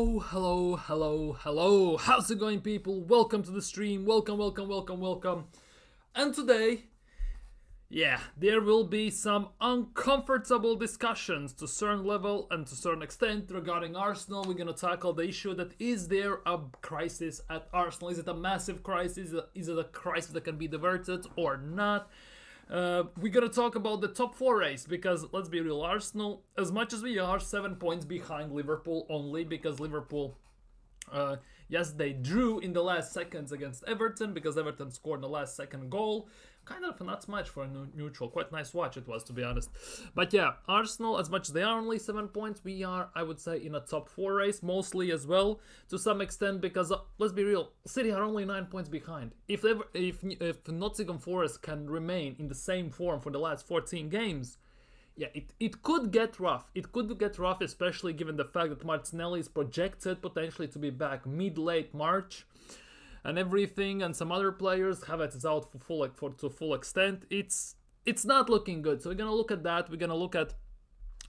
Oh, hello. How's it going, people? Welcome to the stream. Welcome. And today, there will be some uncomfortable discussions to certain level and to certain extent regarding Arsenal. We're gonna tackle the issue that is there a crisis at Arsenal? Is it a massive crisis? Is it a crisis that can be diverted or not? We're gonna talk about the top four race because let's be real, Arsenal, as much as we are 7 points behind Liverpool only because Liverpool, yes, they drew in the last seconds against Everton because Everton scored the last second goal. Kind of a nuts match for a neutral. Quite nice watch it was, to be honest. But yeah, Arsenal, as much as they are only 7 points, we are, I would say, in a top four race, mostly as well, to some extent, because let's be real, City are only 9 points behind. If Nottingham Forest can remain in the same form for the last 14 games, yeah, it could get rough. It could get rough, especially given the fact that Martinelli is projected potentially to be back mid-late March. And everything, and some other players have it out to full extent. It's not looking good. So we're gonna look at that. We're gonna look at,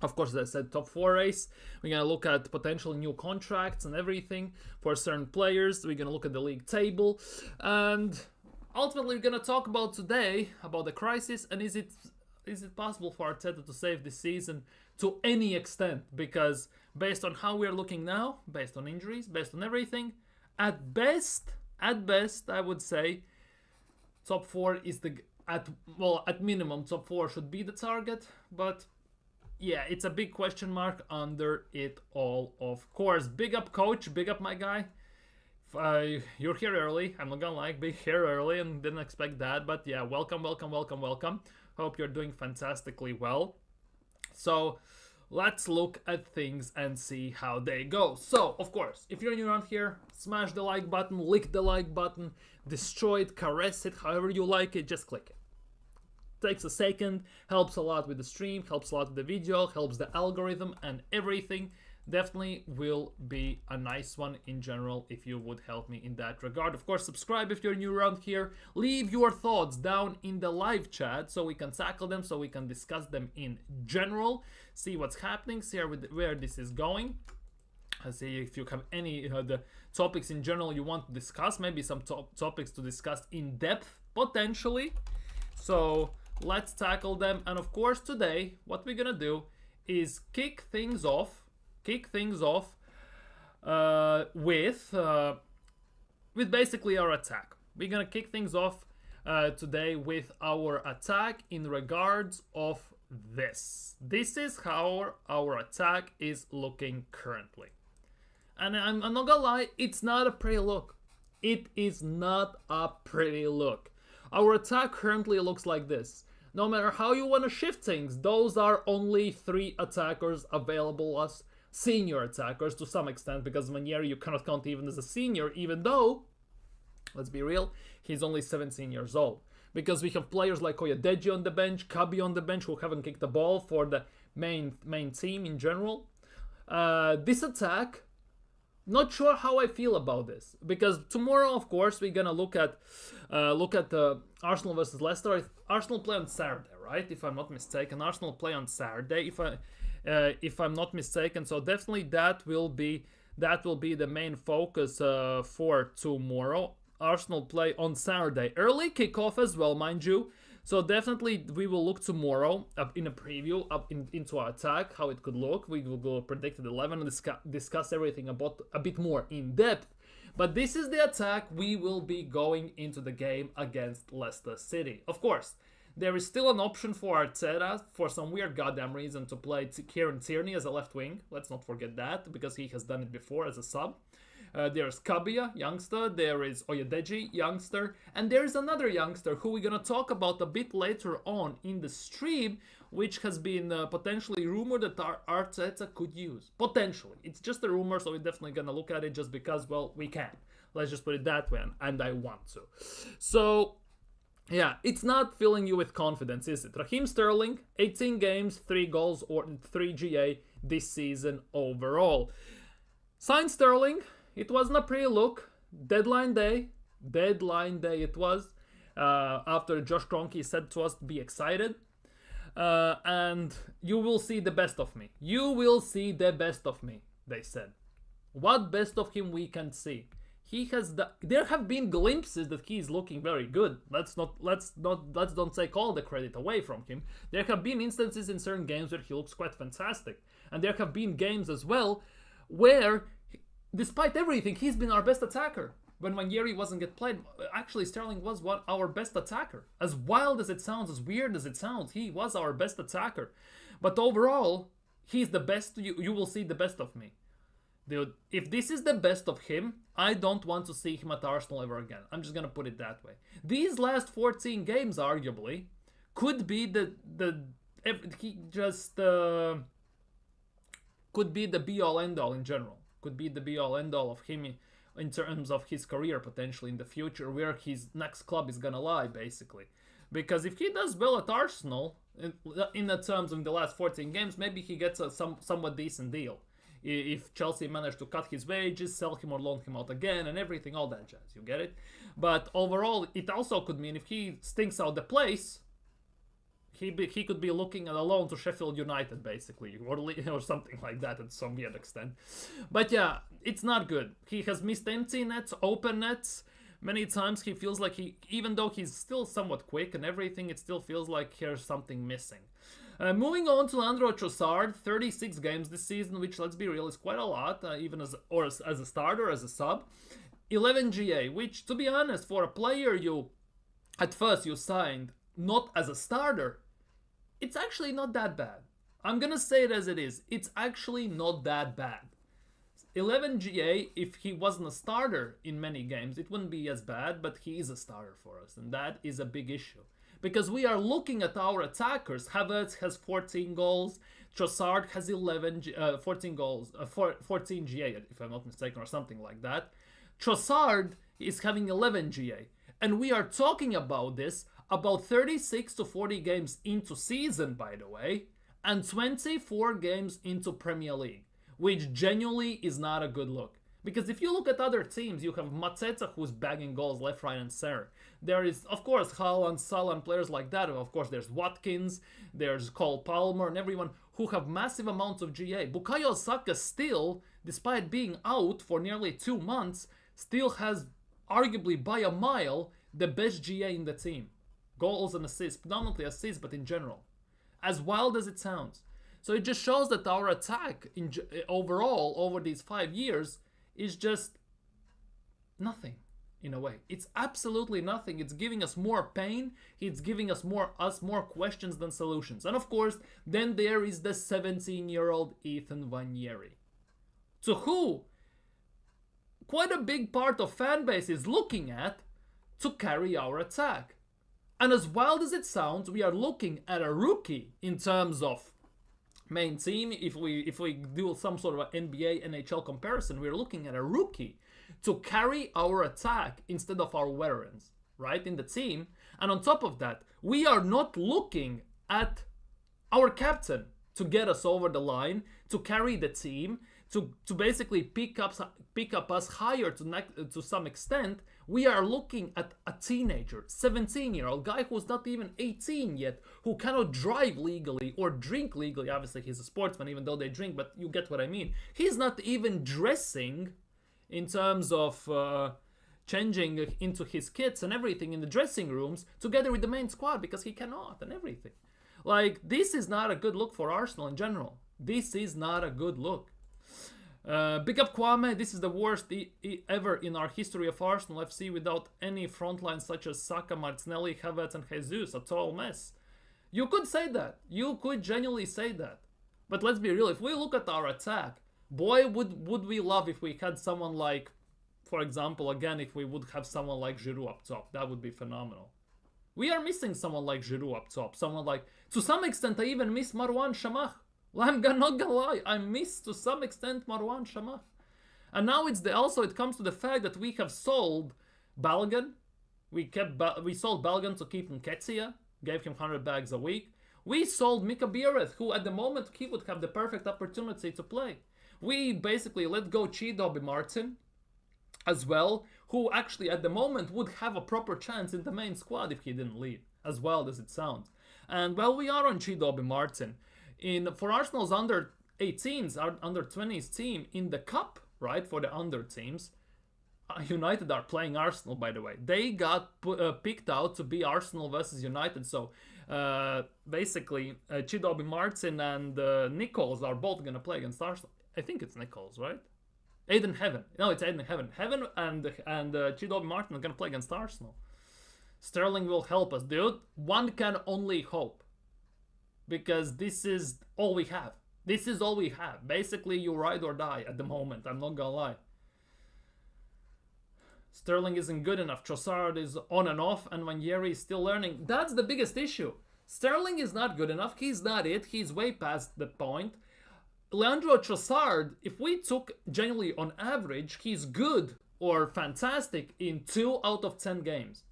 of course, as I said, top four race. We're gonna look at potential new contracts and everything for certain players. We're gonna look at the league table, and ultimately we're gonna talk about today about the crisis and is it possible for Arteta to save this season to any extent? Because based on how we're looking now, based on injuries, based on everything, at best, I would say top four is at minimum top four should be the target, but yeah, it's a big question mark under it all, of course. Big up, coach, big up, my guy. You're here early. I'm not gonna lie, be here early and didn't expect that, but yeah, welcome. Hope you're doing fantastically well. So let's look at things and see how they go. So, of course, if you're new around here, smash the like button, lick the like button, destroy it, caress it, however you like it, just click it. Takes a second, helps a lot with the stream, helps a lot with the video, helps the algorithm and everything. Definitely will be a nice one in general if you would help me in that regard. Of course, subscribe if you're new around here. Leave your thoughts down in the live chat so we can tackle them, so we can discuss them in general, see what's happening, see where this is going. I see if you have any the topics in general you want to discuss, maybe some topics to discuss in depth potentially. So let's tackle them. And of course, today what we're gonna do is kick things off with basically our attack. We're gonna kick things off today with our attack in regards of this. This is how our attack is looking currently. And I'm not gonna lie, it's not a pretty look. It is not a pretty look. Our attack currently looks like this. No matter how you want to shift things, those are only 3 attackers available as senior attackers to some extent, because Manieri you cannot count even as a senior, even though, let's be real, he's only 17 years old. Because we have players like coyg on the bench, Kabi on the bench, who haven't kicked the ball for the main team in general. This attack, not sure how I feel about this, because tomorrow, of course, we're gonna look at Arsenal versus Leicester. Arsenal play on Saturday, right? If I'm not mistaken, Arsenal play on Saturday. If I'm not mistaken, so definitely that will be the main focus for tomorrow. Arsenal play on Saturday, early kickoff as well, mind you. So definitely we will look tomorrow up in a preview into our attack, how it could look. We will go predicted 11 and discuss everything about a bit more in depth. But this is the attack we will be going into the game against Leicester City. Of course, there is still an option for Arteta, for some weird goddamn reason, to play Kieran Tierney as a left wing. Let's not forget that, because he has done it before as a sub. There's Kabia, youngster. There is Oyedeji, youngster. And there is another youngster who we're going to talk about a bit later on in the stream, which has been potentially rumored that Arteta could use. Potentially. It's just a rumor, so we're definitely going to look at it just because, well, we can. Let's just put it that way, and I want to. So yeah, it's not filling you with confidence, is it? Raheem Sterling, 18 games, 3 goals, or 3 GA this season overall. Signed Sterling, it wasn't a pretty look. Deadline day it was. After Josh Kroenke said to us to be excited. And you will see the best of me. You will see the best of me, they said. What best of him we can see? He has there have been glimpses that he is looking very good. Let's don't take all the credit away from him. There have been instances in certain games where he looks quite fantastic. And there have been games as well where, despite everything, he's been our best attacker. When Ranieri wasn't get played, actually Sterling was our best attacker. As wild as it sounds, as weird as it sounds, he was our best attacker. But overall, he's the best. You will see the best of me. Dude, if this is the best of him, I don't want to see him at Arsenal ever again. I'm just gonna put it that way. These last 14 games, arguably, could be could be the be-all end-all in general. Could be the be-all end-all of him in terms of his career potentially in the future, where his next club is gonna lie, basically. Because if he does well at Arsenal, in the terms of the last 14 games, maybe he gets a somewhat decent deal. If Chelsea managed to cut his wages, sell him or loan him out again and everything, all that jazz, you get it? But overall, it also could mean if he stinks out the place, he could be looking at a loan to Sheffield United, basically, or something like that at some weird extent. But yeah, it's not good. He has missed empty nets, open nets. Many times he feels like even though he's still somewhat quick and everything, it still feels like there's something missing. Moving on to Leandro Trossard, 36 games this season, which, let's be real, is quite a lot, even as a starter, as a sub. 11 GA, which, to be honest, for a player at first you signed not as a starter, it's actually not that bad. I'm gonna say it as it is. It's actually not that bad. 11 GA, if he wasn't a starter in many games, it wouldn't be as bad, but he is a starter for us, and that is a big issue. Because we are looking at our attackers. Havertz has 14 goals. Trossard has 14 goals, 14 GA, if I'm not mistaken, or something like that. Trossard is having 11 GA. And we are talking about this about 36 to 40 games into season, by the way, and 24 games into Premier League, which genuinely is not a good look. Because if you look at other teams, you have Mateta, who's bagging goals left, right, and center. There is, of course, Haaland, Salah, and players like that. Of course, there's Watkins, there's Cole Palmer, and everyone who have massive amounts of GA. Bukayo Saka still, despite being out for nearly 2 months, still has, arguably by a mile, the best GA in the team. Goals and assists, predominantly assists, but in general. As wild as it sounds. So it just shows that our attack overall, over these 5 years, is just nothing in a way. It's absolutely nothing. It's giving us more pain. It's giving us more questions than solutions. And of course, then there is the 17-year-old Ethan Ranieri, to who quite a big part of fan base is looking at to carry our attack. And as wild as it sounds, we are looking at a rookie in terms of main team. If we do some sort of an NBA, NHL comparison, we're looking at a rookie to carry our attack instead of our veterans, right, in the team. And on top of that, we are not looking at our captain to get us over the line, to carry the team, to basically pick up us higher to some extent. We are looking at a teenager, 17-year-old guy who's not even 18 yet, who cannot drive legally or drink legally. Obviously, he's a sportsman, even though they drink, but you get what I mean. He's not even dressing in terms of changing into his kits and everything in the dressing rooms together with the main squad, because he cannot and everything. Like, this is not a good look for Arsenal in general. This is not a good look. Big up Kwame, this is the worst ever in our history of Arsenal FC without any frontlines such as Saka, Martinelli, Havertz and Jesus. A total mess. You could say that. You could genuinely say that. But let's be real, if we look at our attack, boy, would we love if we had someone like, for example, again, if we would have someone like Giroud up top. That would be phenomenal. We are missing someone like Giroud up top. Someone like, to some extent, I even miss Marwan Shamah. I'm not gonna lie, I miss to some extent Marwan Shamah. And now it comes to the fact that we have sold Balogun. We sold Balogun to keep Nketiah, gave him 100 bags a week. We sold Mika Biereth, who at the moment he would have the perfect opportunity to play. We basically let go Chidobe Martin as well, who actually at the moment would have a proper chance in the main squad if he didn't leave, as wild as it sounds. And while we are on Chidobe Martin, for Arsenal's under 18s, our under 20s team in the cup, right, for the under teams. United are playing Arsenal, by the way. They got picked out to be Arsenal versus United. So basically, Chidobe Martin and Nichols are both going to play against Arsenal. I think it's Nichols, right? Aiden Heaven. No, it's Aiden Heaven. Heaven and Chidobe Martin are going to play against Arsenal. Sterling will help us, dude. One can only hope. Because this is all we have. This is all we have. Basically, you ride or die at the moment. I'm not going to lie. Sterling isn't good enough. Trossard is on and off, and Ranieri is still learning. That's the biggest issue. Sterling is not good enough. He's not it. He's way past the point. Leandro Trossard, if we took generally on average, he's good or fantastic in 2 out of 10 games.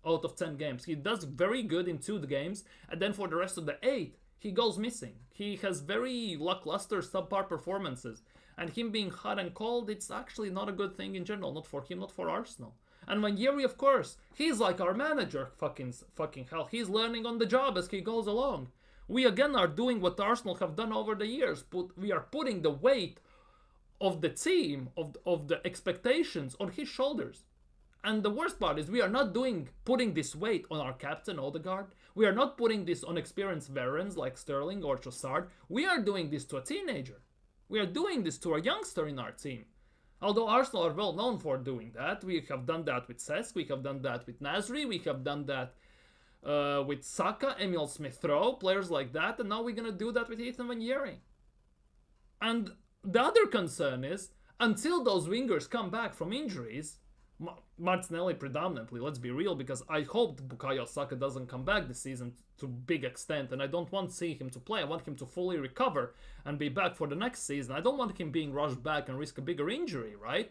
He does very good in 2 games, and then for the rest of the 8, he goes missing. He has very lackluster, subpar performances. And him being hot and cold, it's actually not a good thing in general. Not for him, not for Arsenal. And Ranieri, of course, he's like our manager, fucking hell. He's learning on the job as he goes along. We again are doing what Arsenal have done over the years. We are putting the weight of the team, of the expectations on his shoulders. And the worst part is we are not putting this weight on our captain, Odegaard. We are not putting this on experienced veterans like Sterling or Trossard. We are doing this to a teenager. We are doing this to a youngster in our team. Although Arsenal are well known for doing that. We have done that with Cesc, we have done that with Nasri, we have done that with Saka, Emil Smith-Rowe, players like that, and now we're going to do that with Ethan Ranieri. And the other concern is, until those wingers come back from injuries, Martinelli predominantly, let's be real, because I hope Bukayo Saka doesn't come back this season to big extent, and I don't want to see him to play. I want him to fully recover and be back for the next season. I don't want him being rushed back and risk a bigger injury, right?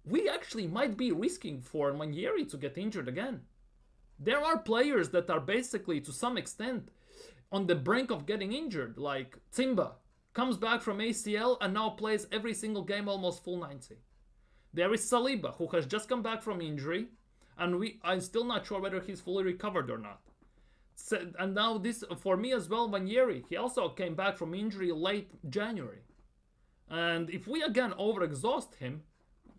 We actually might be risking for Ranieri to get injured again. There are players that are basically, to some extent, on the brink of getting injured, like Timba. Comes back from ACL and now plays every single game almost full 90. There is Saliba, who has just come back from injury, and I'm still not sure whether he's fully recovered or not. And now this, for me as well, Ranieri, he also came back from injury late January. And if we again overexhaust him,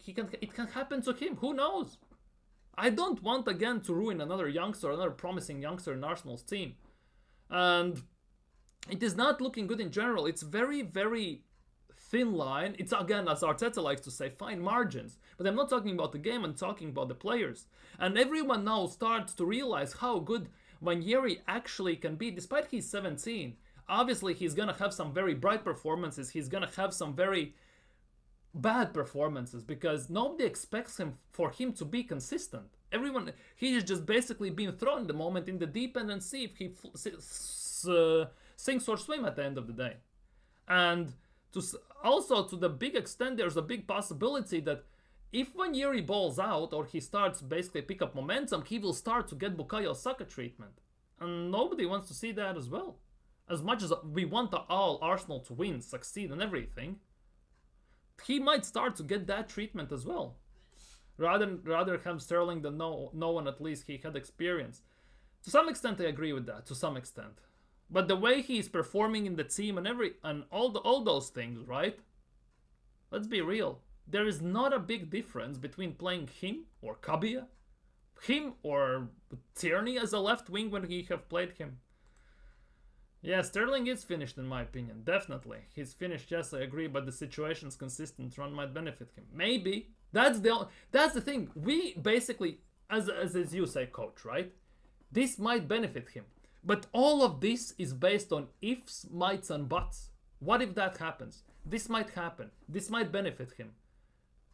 it can happen to him. Who knows? I don't want again to ruin another youngster, another promising youngster in Arsenal's team. And it is not looking good in general. It's very, very thin line. It's, again, as Arteta likes to say, fine margins. But I'm not talking about the game, I'm talking about the players. And everyone now starts to realize how good Ranieri actually can be, despite he's 17. Obviously, he's going to have some very bright performances. He's going to have some very bad performances because nobody expects for him to be consistent. He is just basically being thrown in the moment in the deep end and see if he sinks or swim at the end of the day. And also to the big extent, there's a big possibility that if Ranieri balls out or he starts basically pick up momentum, he will start to get Bukayo Saka treatment. And nobody wants to see that as well. As much as we want all Arsenal to win, succeed and everything, he might start to get that treatment as well. Rather have Sterling than no one at least he had experience. To some extent I agree with that, to some extent. But the way he's performing in the team and all those things, right? Let's be real. There is not a big difference between playing him or Kabia, him or Tierney as a left wing when he have played him. Yeah, Sterling is finished in my opinion, definitely. He's finished, yes, I agree, but the situation's consistent run might benefit him. Maybe. That's the thing. We basically, as you say, coach, right? This might benefit him. But all of this is based on ifs, mights, and buts. What if that happens? This might happen. This might benefit him.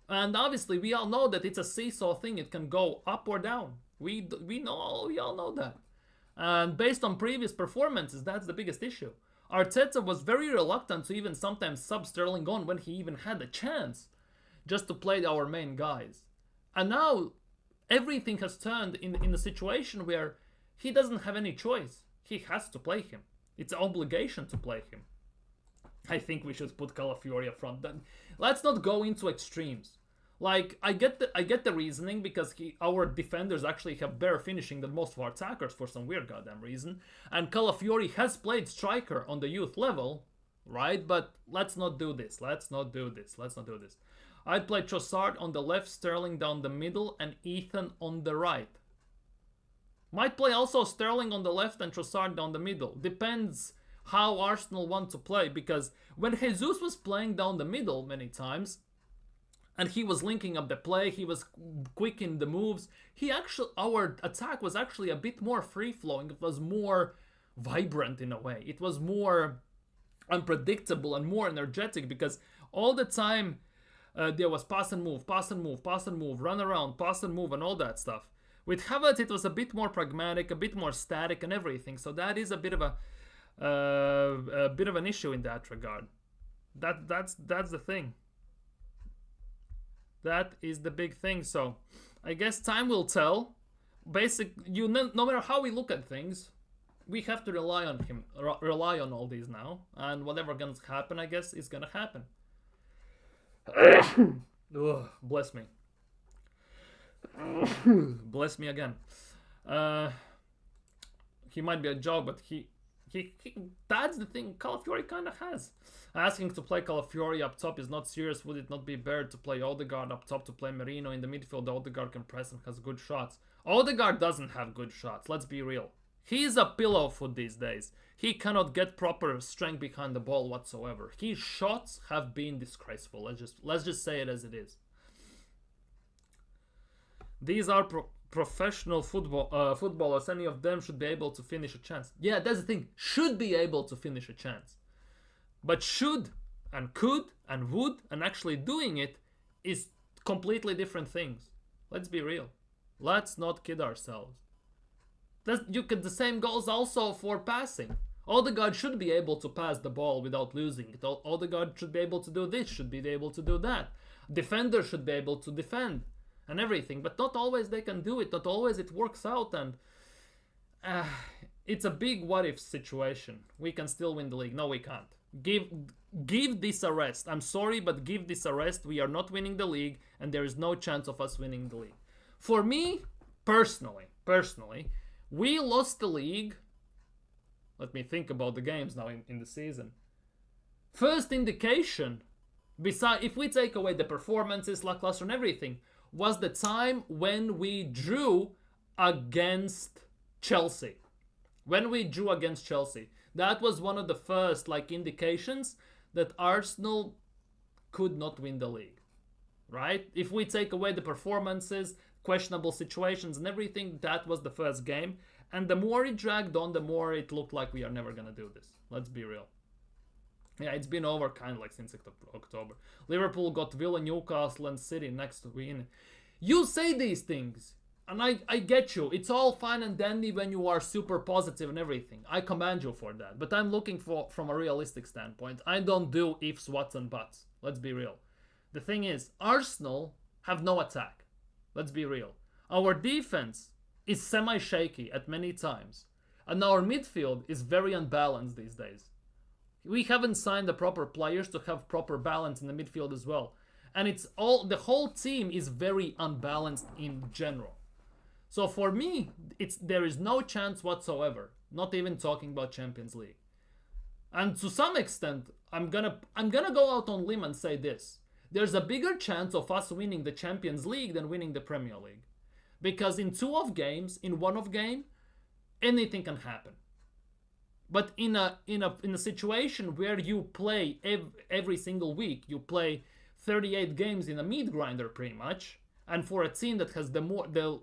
And obviously, we all know that it's a seesaw thing. It can go up or down. We all know that. And based on previous performances, that's the biggest issue. Arteta was very reluctant to even sometimes sub Sterling on when he even had a chance, just to play our main guys. And now, everything has turned in a situation where he doesn't have any choice. He has to play him. It's an obligation to play him. I think we should put Calafiori up front. Let's not go into extremes. Like, I get the reasoning because our defenders actually have better finishing than most of our attackers for some weird goddamn reason. And Calafiori has played striker on the youth level. right? But let's not do this. Let's not do this. Let's not do this. I'd play Trossard on the left, Sterling down the middle, and Ethan on the right. Might play also Sterling on the left and Trossard down the middle. Depends how Arsenal want to play, because when Jesus was playing down the middle many times, and he was linking up the play, he was quick in the moves, our attack was actually a bit more free-flowing. It was more vibrant in a way. It was more unpredictable and more energetic, because all the time there was pass and move, pass and move, pass and move, run around, pass and move, and all that stuff. With Havertz, it was a bit more pragmatic, a bit more static, and everything. So that is a bit of an issue in that regard. That's the thing. That is the big thing. So I guess time will tell. No matter how we look at things, we have to rely on him, rely on all these now, and whatever gonna happen, I guess, is gonna happen. Ugh, bless me. Bless me again. He might be a joke, but he that's the thing Calafiori kind of has. Asking to play Calafiori up top is not serious. Would it not be better to play Odegaard up top, to play Merino in the midfield? Odegaard can press and has good shots. Odegaard doesn't have good shots, let's be real. He's a pillow foot these days. He cannot get proper strength behind the ball whatsoever. His shots have been disgraceful. Let's just say it as it is. These are professional footballers. Any of them should be able to finish a chance. Yeah, that's the thing. Should be able to finish a chance. But should and could and would and actually doing it is completely different things. Let's be real. Let's not kid ourselves. The same goes also for passing. Odegaard should be able to pass the ball without losing it. Odegaard should be able to do this, should be able to do that. Defender should be able to defend and everything, but not always they can do it. Not always it works out, and it's a big what if situation. We can still win the league. No, we can't. Give this a rest. I'm sorry, but give this a rest. We are not winning the league, and there is no chance of us winning the league. For me, personally, we lost the league. Let me think about the games now in the season. First indication, if we take away the performances, lackluster and everything, was the time when we drew against Chelsea. When we drew against Chelsea. That was one of the first indications that Arsenal could not win the league. Right? If we take away the performances, questionable situations and everything, that was the first game. And the more it dragged on, the more it looked like we are never going to do this. Let's be real. Yeah, it's been over kind of since October. Liverpool got Villa, Newcastle and City next to win. You say these things, and I get you. It's all fine and dandy when you are super positive and everything. I commend you for that. But I'm looking from a realistic standpoint. I don't do ifs, whats and buts. Let's be real. The thing is, Arsenal have no attack. Let's be real. Our defense is semi-shaky at many times. And our midfield is very unbalanced these days. We haven't signed the proper players to have proper balance in the midfield as well. And the whole team is very unbalanced in general. So for me, there is no chance whatsoever. Not even talking about Champions League. And to some extent, I'm gonna go out on limb and say this. There's a bigger chance of us winning the Champions League than winning the Premier League. Because in one of game, anything can happen. But in a situation where you play every single week, you play 38 games in a meat grinder pretty much, and for a team that has the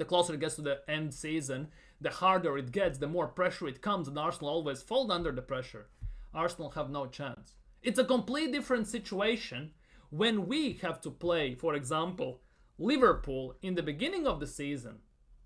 closer it gets to the end season, the harder it gets, the more pressure it comes, and Arsenal always fall under the pressure. Arsenal have no chance. It's a completely different situation when we have to play, for example, Liverpool in the beginning of the season,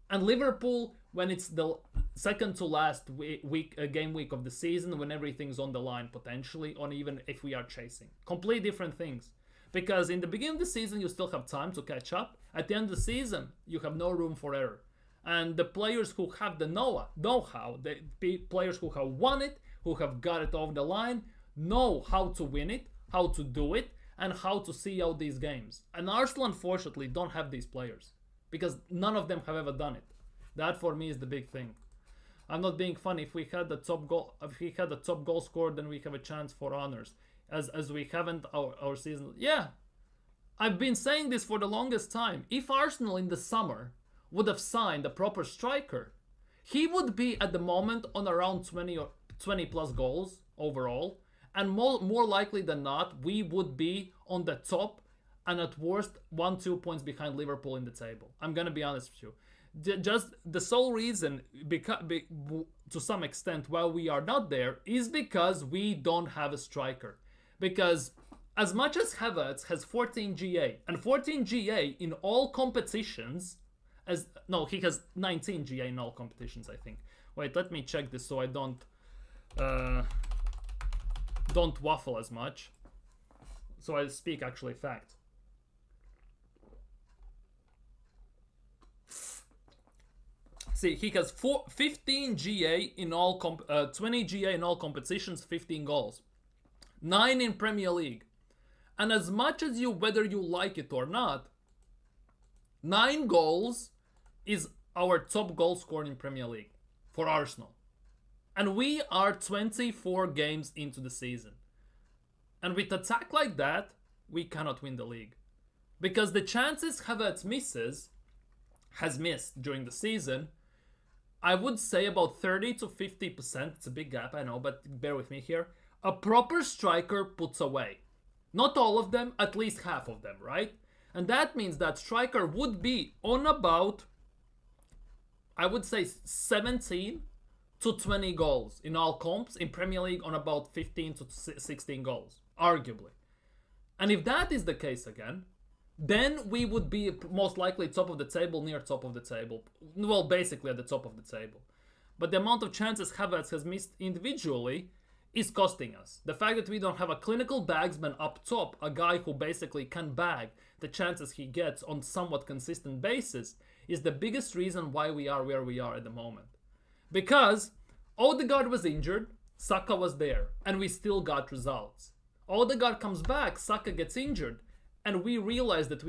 and Liverpool when it's the second to last game week of the season, when everything's on the line potentially, or even if we are chasing. Completely different things. Because in the beginning of the season, you still have time to catch up. At the end of the season, you have no room for error. And the players who have the know-how, the players who have won it, who have got it off the line, know how to win it, how to do it, and how to see out these games. And Arsenal, unfortunately, don't have these players. Because none of them have ever done it. That, for me, is the big thing. I'm not being funny. If we had the top goal scorer, then we have a chance for honors. As we haven't our season. Yeah, I've been saying this for the longest time. If Arsenal in the summer would have signed a proper striker, he would be at the moment on around 20 plus goals overall, and more likely than not, we would be on the top and at worst 1-2 points behind Liverpool in the table. I'm gonna be honest with you. Just the sole reason, to some extent, why we are not there is because we don't have a striker. Because as much as Havertz has 14 GA, and 14 GA in all competitions, he has 19 GA in all competitions, I think. Wait, let me check this so I don't waffle as much. So I speak actually fact. See, he has 15 GA in all 20 GA in all competitions, 15 goals. 9 in Premier League. And as much as whether you like it or not, 9 goals is our top goal scorer in Premier League for Arsenal. And we are 24 games into the season. And with attack like that, we cannot win the league. Because the chances Havertz has missed during the season, I would say about 30 to 50%. It's a big gap, I know, but bear with me here. A proper striker puts away. Not all of them, at least half of them, right? And that means that striker would be on about, I would say, 17 to 20 goals in all comps. In Premier League, on about 15 to 16 goals, arguably. And if that is the case again, then we would be most likely top of the table, near top of the table. Well, basically at the top of the table. But the amount of chances Havertz has missed individually is costing us. The fact that we don't have a clinical bagsman up top, a guy who basically can bag the chances he gets on somewhat consistent basis, is the biggest reason why we are where we are at the moment. Because Odegaard was injured, Saka was there, and we still got results. Odegaard comes back, Saka gets injured, and we realize that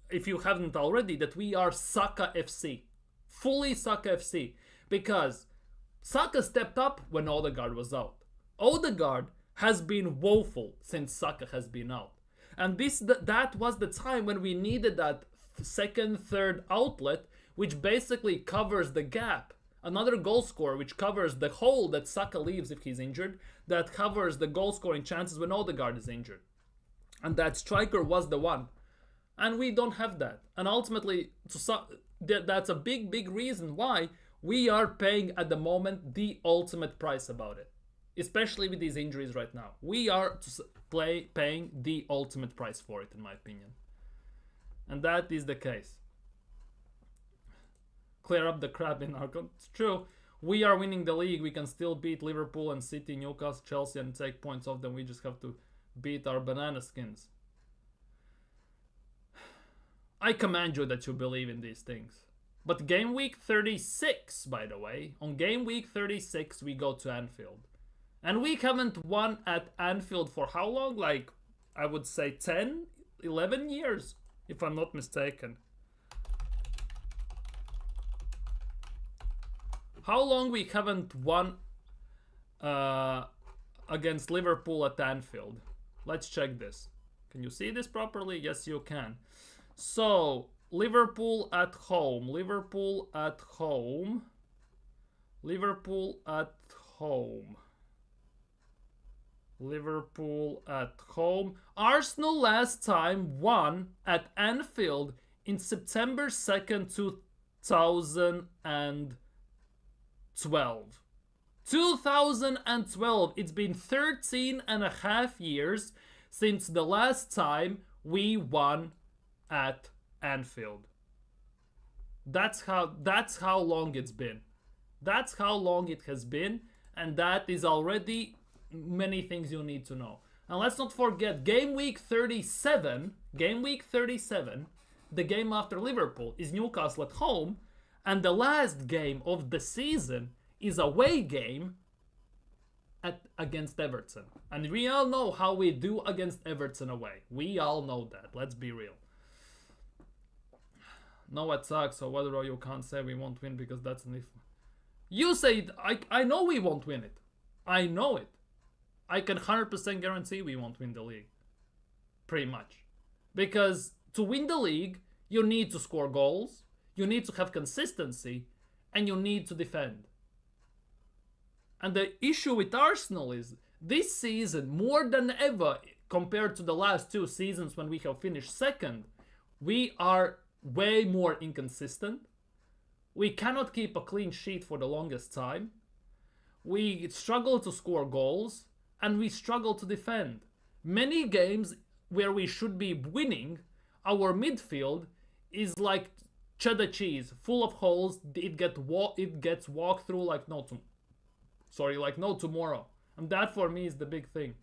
if you haven't already, that we are Saka FC. Fully Saka FC. Because Saka stepped up when Odegaard was out. Odegaard has been woeful since Saka has been out. And that was the time when we needed that second, third outlet, which basically covers the gap. Another goal scorer, which covers the hole that Saka leaves if he's injured, that covers the goal scoring chances when Odegaard is injured. And that striker was the one. And we don't have that. And ultimately, that's a big, big reason why we are paying at the moment the ultimate price about it. Especially with these injuries right now. We are paying the ultimate price for it, in my opinion. And that is the case. Clear up the crap in our country. It's true. We are winning the league. We can still beat Liverpool and City, Newcastle, Chelsea, and take points off them. We just have to beat our banana skins. I command you that you believe in these things. But game week 36, by the way, on game week 36, we go to Anfield. And we haven't won at Anfield for how long? Like, I would say 10, 11 years, if I'm not mistaken. How long we haven't won against Liverpool at Anfield? Let's check this. Can you see this properly? Yes, you can. So, Liverpool at home. Liverpool at home. Liverpool at home. Liverpool at home. Arsenal last time won at Anfield in September 2nd, 2012. 2012. It's been 13 and a half years since the last time we won at Anfield. That's how long it's been. That's how long it has been, and that is already many things you need to know. And let's not forget, game week 37, the game after Liverpool, is Newcastle at home, and the last game of the season is away game against Everton. And we all know how we do against Everton away. We all know that. Let's be real. No, it sucks. So whether you can't say we won't win because that's an if. You say, I know we won't win it. I know it. I can 100% guarantee we won't win the league. Pretty much. Because to win the league, you need to score goals, you need to have consistency, and you need to defend. And the issue with Arsenal is, this season, more than ever, compared to the last 2 seasons when we have finished second, we are way more inconsistent. We cannot keep a clean sheet for the longest time. We struggle to score goals, and we struggle to defend. Many games where we should be winning, our midfield is like cheddar cheese, full of holes. It gets walked through like no tomorrow. And that for me is the big thing.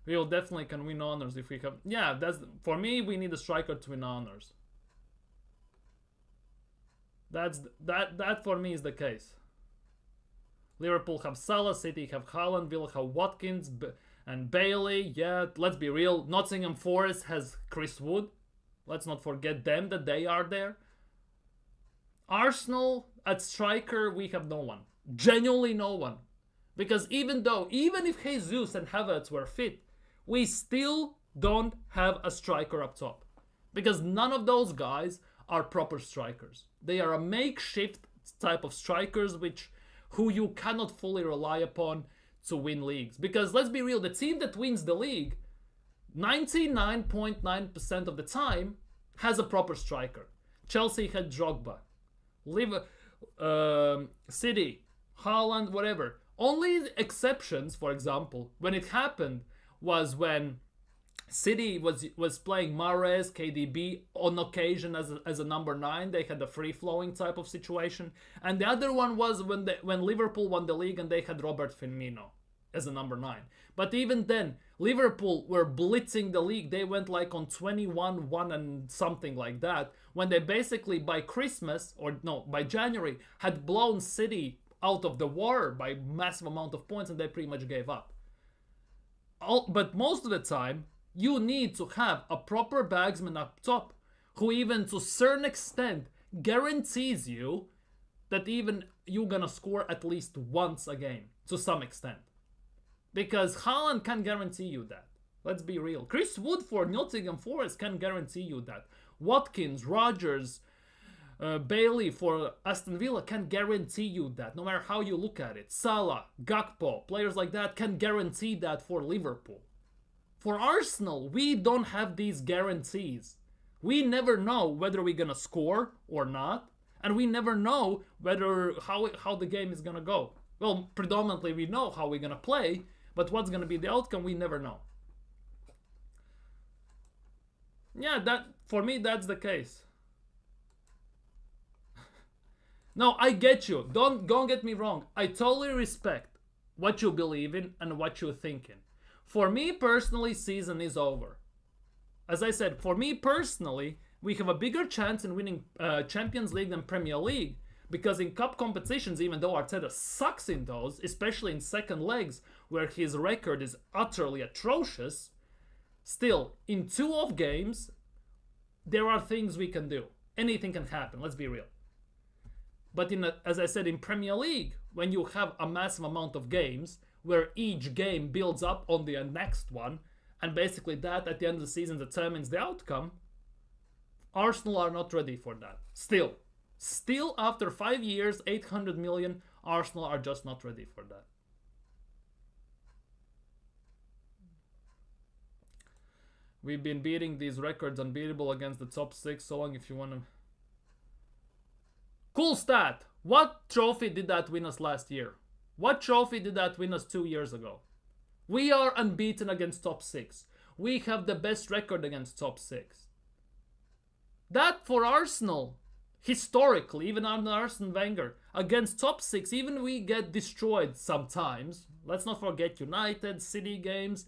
We will definitely can win honors if we have. Yeah, that's for me. We need a striker to win honors. That for me is the case. Liverpool have Salah, City have Haaland, Villa have Watkins and Bailey. Yeah, let's be real. Nottingham Forest has Chris Wood. Let's not forget them, that they are there. Arsenal at striker, we have no one. Genuinely no one. Because even if Jesus and Havertz were fit, we still don't have a striker up top. Because none of those guys are proper strikers. They are a makeshift type of strikers who you cannot fully rely upon to win leagues. Because let's be real, the team that wins the league 99.9% of the time has a proper striker. Chelsea had Drogba. City, Haaland, whatever. Only exceptions, for example, when it happened was when City was playing Mahrez, KDB on occasion as a number 9. They had a free-flowing type of situation. And the other one was when Liverpool won the league and they had Robert Firmino as a number 9. But even then, Liverpool were blitzing the league. They went like on 21-1 and something like that, when they basically by January had blown City out of the water by massive amount of points, and they pretty much gave up. But most of the time, you need to have a proper bagsman up top who even to a certain extent guarantees you that even you're gonna score at least once a game, to some extent. Because Haaland can guarantee you that. Let's be real. Chris Wood for Nottingham Forest can guarantee you that. Watkins, Rodgers, Bailey for Aston Villa can guarantee you that, no matter how you look at it. Salah, Gakpo, players like that can guarantee that for Liverpool. For Arsenal, we don't have these guarantees. We never know whether we're gonna score or not, and we never know how the game is gonna go. Well, predominantly we know how we're gonna play, but what's gonna be the outcome, we never know. Yeah, that for me, that's the case. No, I get you. Don't get me wrong. I totally respect what you believe in and what you're thinking. For me personally, season is over. As I said, for me personally, we have a bigger chance in winning Champions League than Premier League. Because in cup competitions, even though Arteta sucks in those, especially in second legs, where his record is utterly atrocious, still, in 2 off games, there are things we can do. Anything can happen, let's be real. But as I said, in Premier League, when you have a massive amount of games, where each game builds up on the next one, and basically that at the end of the season determines the outcome, Arsenal are not ready for that. Still after 5 years, 800 million, Arsenal are just not ready for that. We've been beating these records unbeatable against the top 6 so long. If you want to... Cool stat! What trophy did that win us last year? What trophy did that win us 2 years ago? We are unbeaten against top 6. We have the best record against top 6. That for Arsenal, historically, even under Arsene Wenger, against top 6, even we get destroyed sometimes. Let's not forget United, City games,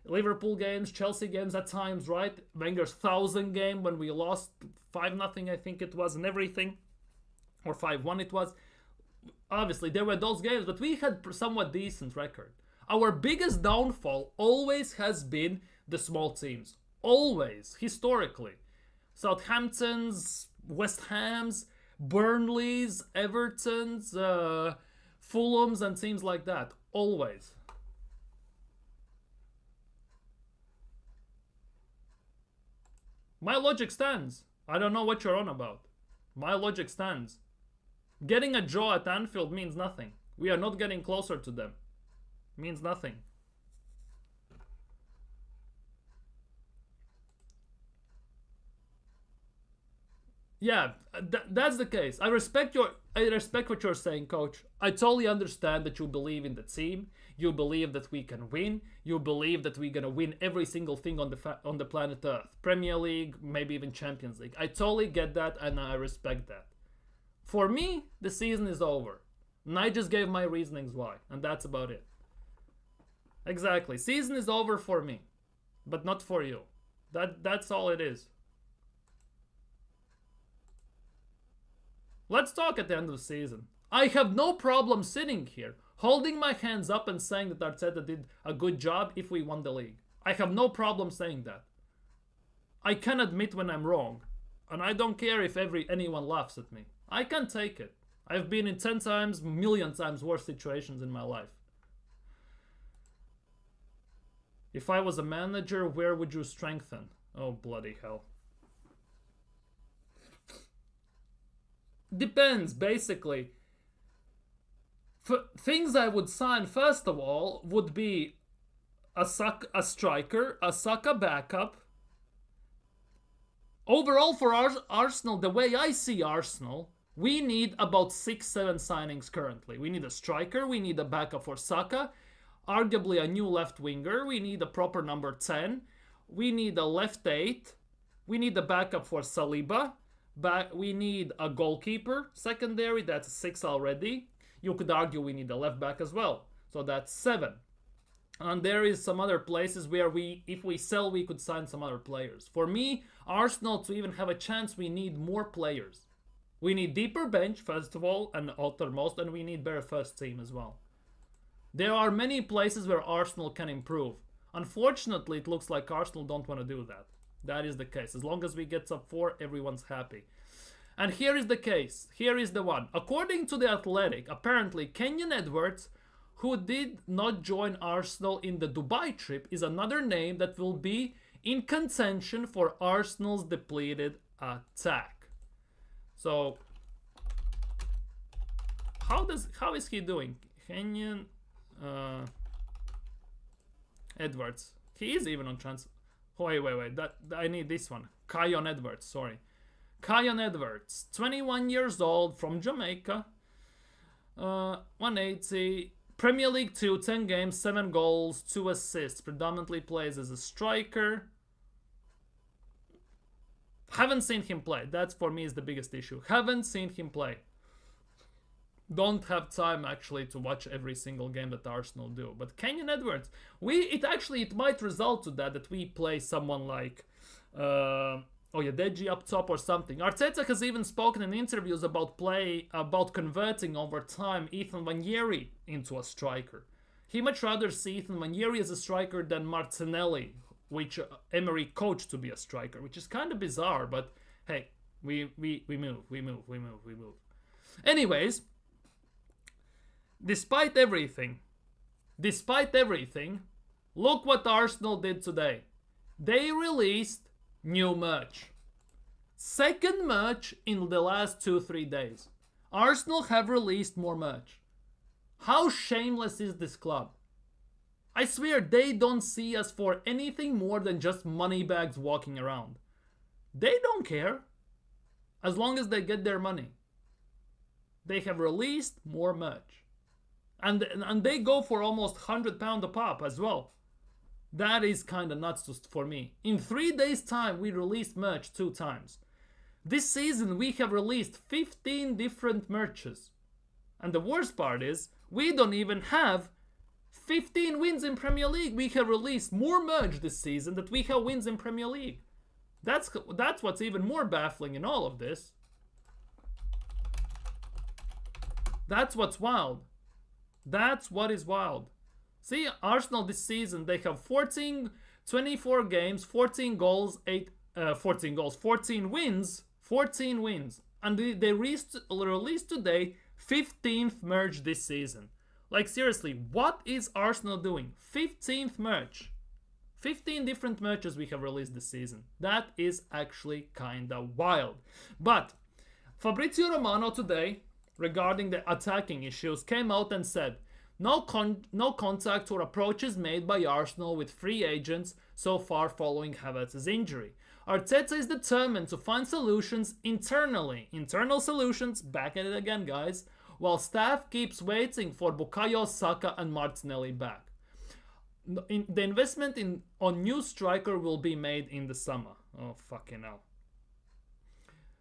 Liverpool games, Chelsea games at times, right? Wenger's 1000 game when we lost 5-0, I think it was, and everything. Or 5-1 it was. Obviously, there were those games, but we had somewhat decent record. Our biggest downfall always has been the small teams. Always, historically. Southampton's, West Ham's, Burnley's, Everton's, Fulham's, and teams like that. Always. My logic stands. I don't know what you're on about. My logic stands. Getting a draw at Anfield means nothing. We are not getting closer to them. Means nothing. Yeah, that's the case. I respect what you're saying, coach. I totally understand that you believe in the team. You believe that we can win. You believe that we're gonna win every single thing on the planet Earth. Premier League, maybe even Champions League. I totally get that and I respect that. For me, the season is over. And I just gave my reasonings why, and that's about it. Exactly. Season is over for me, but not for you. That's all it is. Let's talk at the end of the season. I have no problem sitting here, holding my hands up and saying that Arteta did a good job if we won the league. I have no problem saying that. I can admit when I'm wrong, and I don't care if anyone laughs at me. I can take it. I've been in 10 times, million times worse situations in my life. If I was a manager, where would you strengthen? Oh, bloody hell. Depends, basically. Things I would sign, first of all, would be a striker, a Saka backup. Overall, for Arsenal, the way I see Arsenal, we need about 6-7 signings currently. We need a striker, we need a backup for Saka, arguably a new left winger, we need a proper number 10, we need a left 8, we need a backup for Saliba, we need a goalkeeper, secondary, that's 6 already. You could argue we need a left back as well, so that's 7. And there is some other places where if we sell, we could sign some other players. For me, Arsenal, to even have a chance, we need more players. We need deeper bench, first of all, and uttermost, and we need better first team as well. There are many places where Arsenal can improve. Unfortunately, it looks like Arsenal don't want to do that. That is the case. As long as we get top 4, everyone's happy. And here is the case. Here is the one. According to The Athletic, apparently Kenyon Edwards, who did not join Arsenal in the Dubai trip, is another name that will be in contention for Arsenal's depleted attack. So, how is he doing? Kenyon Edwards. He is even on transfer. Wait. I need this one. Kenyon Edwards, sorry. Kenyon Edwards, 21 years old, from Jamaica. 180. Premier League 2, 10 games, 7 goals, 2 assists. Predominantly plays as a striker. Haven't seen him play. That for me is the biggest issue. Haven't seen him play. Don't have time actually to watch every single game that Arsenal do. But Kenyon Edwards, it might result to that we play someone like Deji up top or something. Arteta has even spoken in interviews about converting over time Ethan Nwaneri into a striker. He much rather see Ethan Nwaneri as a striker than Martinelli, which Emery coached to be a striker, which is kind of bizarre, but hey, we move. Anyways, despite everything, look what Arsenal did today. They released new merch. Second merch in the last 2-3 days. Arsenal have released more merch. How shameless is this club? I swear they don't see us for anything more than just money bags walking around. They don't care. As long as they get their money. They have released more merch. And they go for almost £100 a pop as well. That is kind of nuts for me. In 3 days' time, we released merch 2 times. This season, we have released 15 different merches. And the worst part is, we don't even have 15 wins in Premier League. We have released more merch this season than we have wins in Premier League. That's what's even more baffling in all of this. That's what's wild. That's what is wild. See, Arsenal this season, they have 24 games, 14 goals, 8 14 goals, 14 wins, 14 wins. And they released today 15th merge this season. Like, seriously, what is Arsenal doing? 15th merge. 15 different merges we have released this season. That is actually kinda wild. But Fabrizio Romano today, regarding the attacking issues, came out and said, no contact or approaches made by Arsenal with free agents so far following Havertz's injury. Arteta is determined to find solutions internally. Internal solutions, back at it again, guys, while staff keeps waiting for Bukayo Saka and Martinelli back. The investment on new striker will be made in the summer. Oh, fucking hell.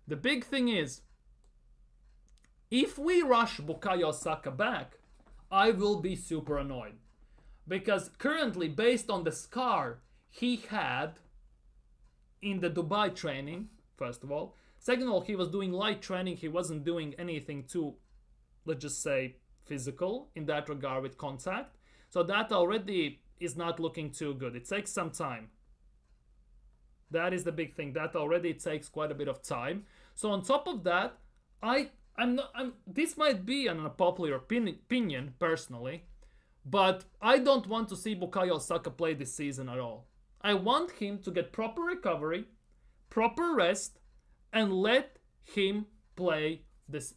The big thing is, if we rush Bukayo Saka back, I will be super annoyed. Because currently, based on the scar he had in the Dubai training, first of all. Second of all, he was doing light training. He wasn't doing anything too, let's just say, physical in that regard with contact. So that already is not looking too good. It takes some time. That is the big thing. That already takes quite a bit of time. So on top of that, this might be an unpopular opinion personally, but I don't want to see Bukayo Saka play this season at all. I want him to get proper recovery, proper rest, and let him play this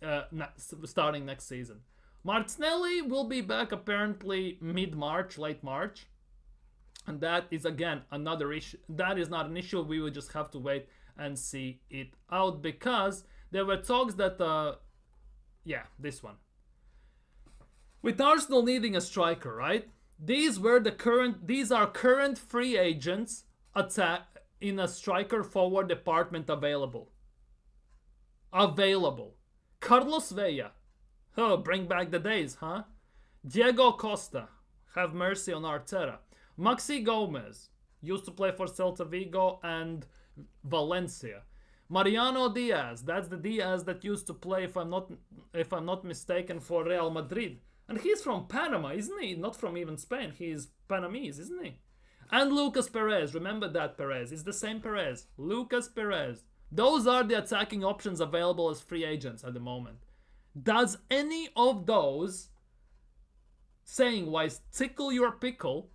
starting next season. Martinelli will be back apparently mid-March, late March. And that is again another issue. That is not an issue. We will just have to wait and see it out, because there were talks that this one. With Arsenal needing a striker, right? These are current free agents in a striker forward department available. Carlos Vela. Oh, bring back the days, huh? Diego Costa. Have mercy on Arteta. Maxi Gomez. Used to play for Celta Vigo and Valencia. Mariano Diaz. That's the Diaz that used to play, if I'm not mistaken, for Real Madrid. And he's from Panama, isn't he? Not from even Spain. He's Panamese, isn't he? And Lucas Perez. Remember that Perez. It's the same Perez. Lucas Perez. Those are the attacking options available as free agents at the moment. Does any of those, saying wise, tickle your pickle,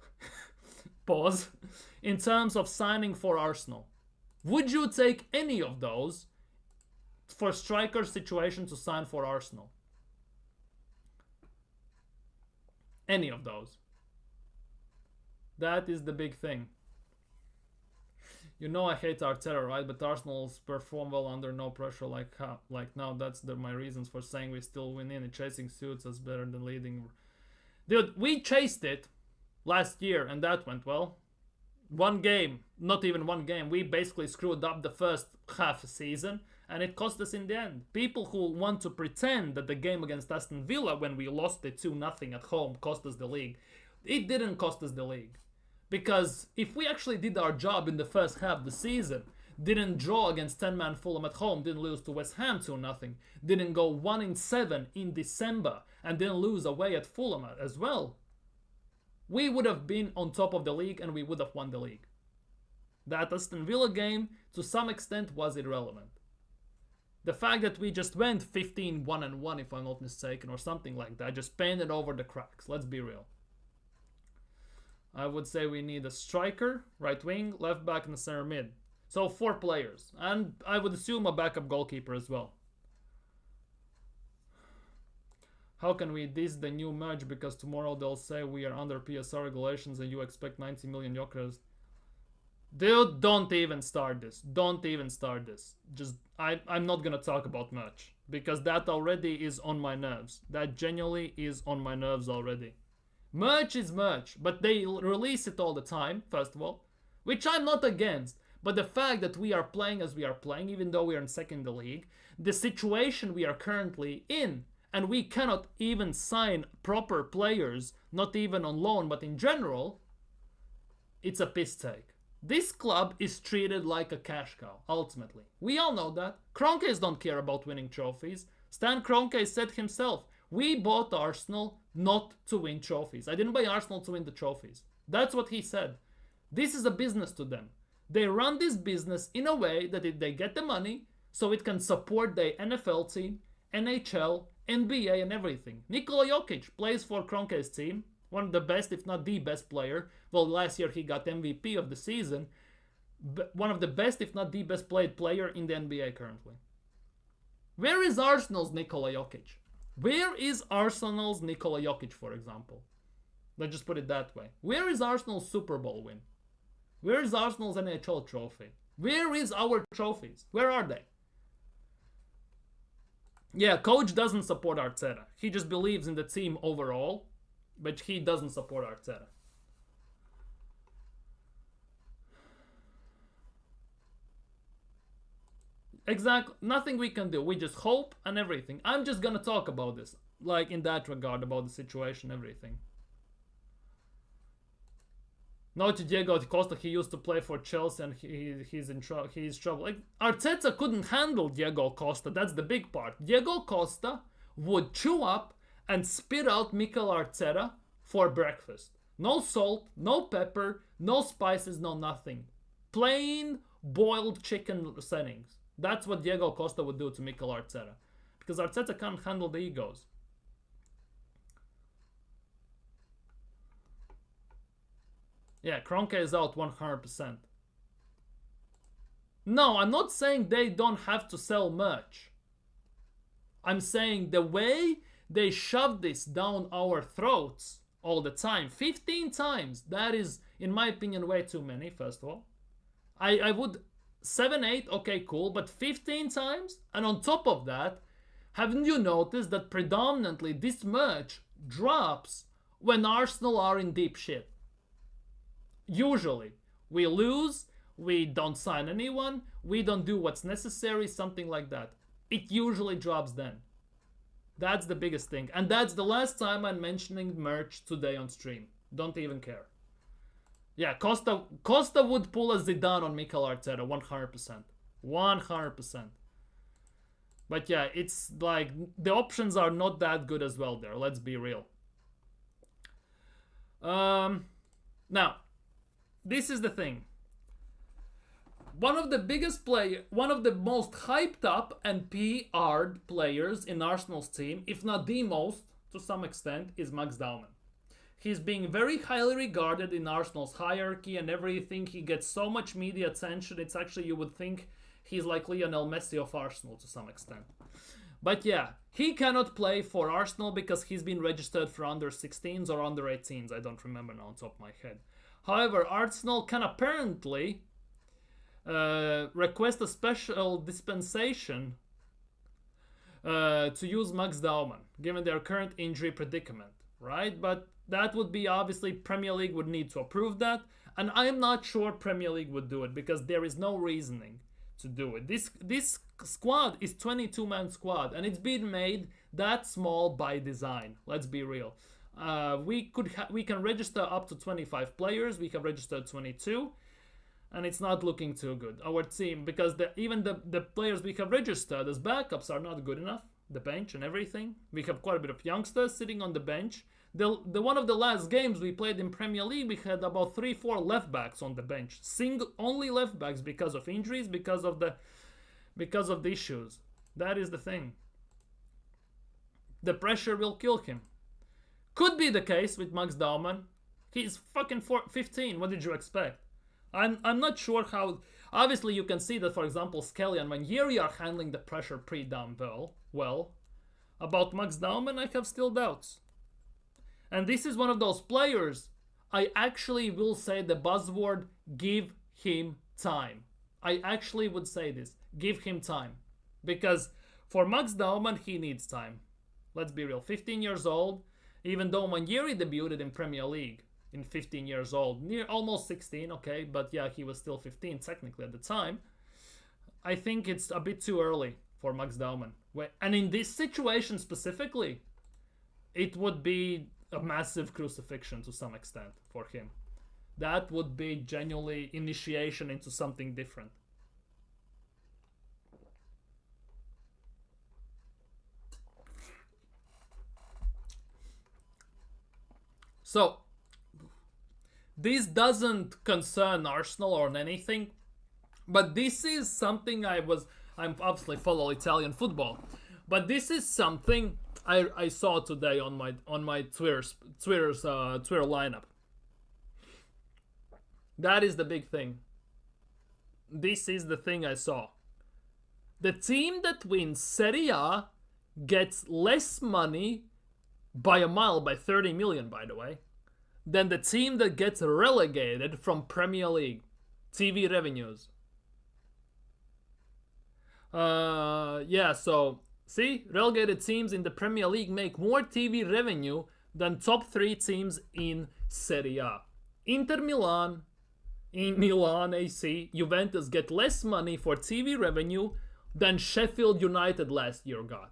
pause, in terms of signing for Arsenal? Would you take any of those for striker situation to sign for Arsenal? Any of those. That is the big thing. You know I hate Arteta, right? But Arsenal's perform well under no pressure like now. That's my reasons for saying we still win in. Chasing suits us better than leading. Dude, we chased it last year and that went well. One game, not even one game. We basically screwed up the first half season and it cost us in the end. People who want to pretend that the game against Aston Villa, when we lost it 2-0 at home, cost us the league. It didn't cost us the league. Because if we actually did our job in the first half of the season, didn't draw against 10-man Fulham at home, didn't lose to West Ham 2-0, didn't go 1-7 in December, and didn't lose away at Fulham as well, we would have been on top of the league and we would have won the league. That Aston Villa game, to some extent, was irrelevant. The fact that we just went 15-1-1, if I'm not mistaken, or something like that, just painted over the cracks. Let's be real. I would say we need a striker, right wing, left back, and a center mid. So 4 players. And I would assume a backup goalkeeper as well. How can we diss the new merge? Because tomorrow they'll say we are under PSR regulations and you expect 90 million Jokers. Dude, don't even start this. Don't even start this. Just, I'm not gonna talk about merch. Because that already is on my nerves. That genuinely is on my nerves already. Merch is merch, but they release it all the time, first of all, which I'm not against. But the fact that we are playing as we are playing, even though we are in second in the league, the situation we are currently in, and we cannot even sign proper players, not even on loan, but in general, it's a piss take. This club is treated like a cash cow, ultimately. We all know that. Kroenkes don't care about winning trophies. Stan Kroenke said himself, we bought Arsenal not to win trophies. I didn't buy Arsenal to win the trophies. That's what he said. This is a business to them. They run this business in a way that they get the money so it can support the NFL team, NHL, NBA, and everything. Nikola Jokic plays for Kroenke's team, one of the best, if not the best player. Well, last year he got MVP of the season. One of the best, if not the best played player in the NBA currently. Where is Arsenal's Nikola Jokic? Where is Arsenal's Nikola Jokic, for example? Let's just put it that way. Where is Arsenal's Super Bowl win? Where is Arsenal's NHL trophy? Where is our trophies? Where are they? Yeah, coach doesn't support Arteta. He just believes in the team overall, but he doesn't support Arteta. Exactly. Nothing we can do. We just hope and everything. I'm just gonna talk about this, like in that regard, about the situation, everything. No to Diego Costa. He used to play for Chelsea, and he's in trouble. Like Arteta couldn't handle Diego Costa. That's the big part. Diego Costa would chew up and spit out Mikel Arteta for breakfast. No salt, no pepper, no spices, no nothing. Plain boiled chicken settings. That's what Diego Costa would do to Mikel Arteta. Because Arteta can't handle the egos. Yeah, Kroenke is out 100%. No, I'm not saying they don't have to sell merch. I'm saying the way they shove this down our throats all the time, 15 times, that is, in my opinion, way too many, first of all. I would... 7, 8, okay, cool, but 15 times? And on top of that, haven't you noticed that predominantly this merch drops when Arsenal are in deep shit? Usually. We lose, we don't sign anyone, we don't do what's necessary, something like that. It usually drops then. That's the biggest thing. And that's the last time I'm mentioning merch today on stream. Don't even care. Yeah, Costa would pull a Zidane on Mikel Arteta, 100%. 100%. But yeah, it's like, the options are not that good as well there, let's be real. Now, this is the thing. One of the most hyped up and PR'd players in Arsenal's team, if not the most, to some extent, is Max Dauman. He's being very highly regarded in Arsenal's hierarchy and everything. He gets so much media attention. It's actually, you would think he's like Lionel Messi of Arsenal to some extent. But yeah, he cannot play for Arsenal because he's been registered for under 16s or under 18s. I don't remember now on top of my head. However, Arsenal can apparently request a special dispensation to use Max Dauman, given their current injury predicament, right? But that would be, obviously, Premier League would need to approve that, and I'm not sure Premier League would do it because there is no reasoning to do it. This squad is 22-man squad, and it's been made that small by design. Let's be real. We can register up to 25 players. We have registered 22, and it's not looking too good. Our team, because even the players we have registered as backups are not good enough. The bench and everything. We have quite a bit of youngsters sitting on the bench. The one of the last games we played in Premier League, we had about 3-4 left backs on the bench. Only left backs because of injuries, because of the issues. That is the thing. The pressure will kill him. Could be the case with Max Dauman. He's fucking 15. What did you expect? I'm not sure how. Obviously, you can see that, for example, Skelly and Mangieri are handling the pressure pretty damn well. About Max Dauman, I have still doubts. And this is one of those players, I actually will say the buzzword, give him time. I actually would say this, give him time. Because for Max Dauman, he needs time. Let's be real, 15 years old, even though Mangieri debuted in Premier League in 15 years old, almost 16, okay, but yeah, he was still 15 technically at the time. I think it's a bit too early for Max Dauman. And in this situation specifically, it would be a massive crucifixion to some extent for him. That would be genuinely initiation into something different. So, this doesn't concern Arsenal or anything, but this is something I'm obviously follow Italian football, but this is something I saw today on my Twitter's Twitter lineup. That is the big thing. This is the thing I saw. The team that wins Serie A gets less money by a mile, by 30 million, by the way, than the team that gets relegated from Premier League TV revenues. Yeah, so see, relegated teams in the Premier League make more TV revenue than top 3 teams in Serie A. Inter Milan, in Milan AC, Juventus get less money for TV revenue than Sheffield United last year got.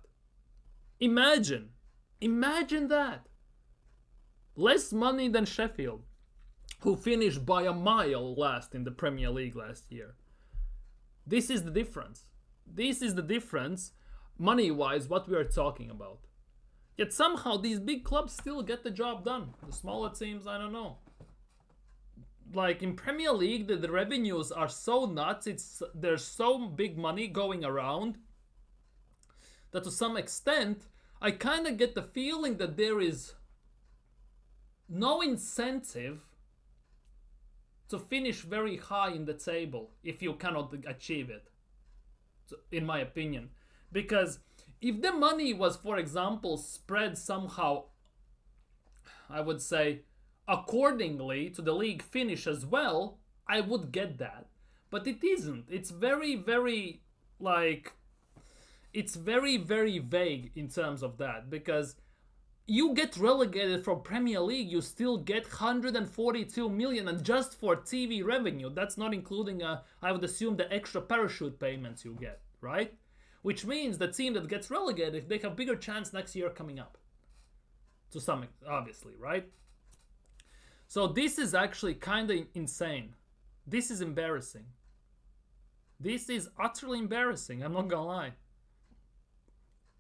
Imagine that. Less money than Sheffield, who finished by a mile last in the Premier League last year. This is the difference. This is the difference, money-wise, what we are talking about. Yet somehow these big clubs still get the job done. The smaller teams, I don't know. Like in Premier League, the revenues are so nuts. There's so big money going around that to some extent, I kind of get the feeling that there is no incentive to finish very high in the table if you cannot achieve it, in my opinion. Because if the money was, for example, spread somehow, I would say, accordingly to the league finish as well, I would get that. But it isn't. It's very, very, it's very, very vague in terms of that. Because you get relegated from Premier League, you still get 142 million, and just for TV revenue. That's not including, I would assume, the extra parachute payments you get, right? Which means the team that gets relegated, they have bigger chance next year coming up. To some, obviously, right? So this is actually kind of insane. This is embarrassing. This is utterly embarrassing, I'm not gonna lie.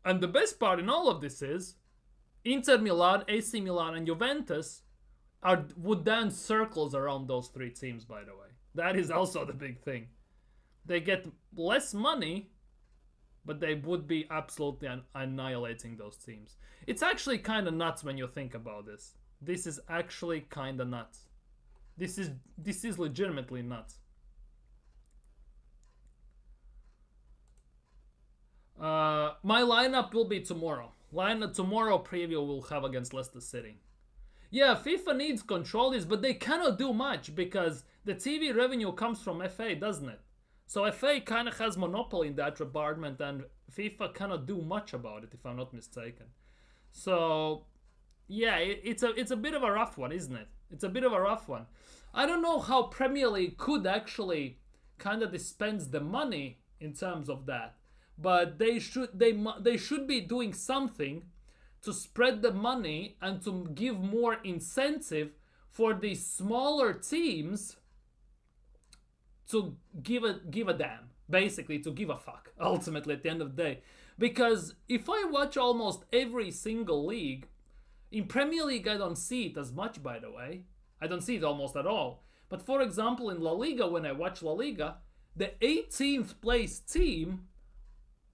And the best part in all of this is, Inter Milan, AC Milan, and Juventus would dance circles around those 3 teams, by the way. That is also the big thing. They get less money, but they would be absolutely annihilating those teams. It's actually kind of nuts when you think about this. This is actually kind of nuts. This is legitimately nuts. My lineup will be tomorrow. Tomorrow preview we'll have against Leicester City. Yeah, FIFA needs control this, but they cannot do much because the TV revenue comes from FA, doesn't it? So FA kind of has monopoly in that department, and FIFA cannot do much about it, if I'm not mistaken. So yeah, it's a bit of a rough one, isn't it? It's a bit of a rough one. I don't know how Premier League could actually kind of dispense the money in terms of that, but they should be doing something to spread the money and to give more incentive for these smaller teams to give a damn, basically to give a fuck, ultimately at the end of the day. Because if I watch almost every single league, in Premier League I don't see it as much, by the way. I don't see it almost at all. But for example, in La Liga, when I watch La Liga, the 18th place team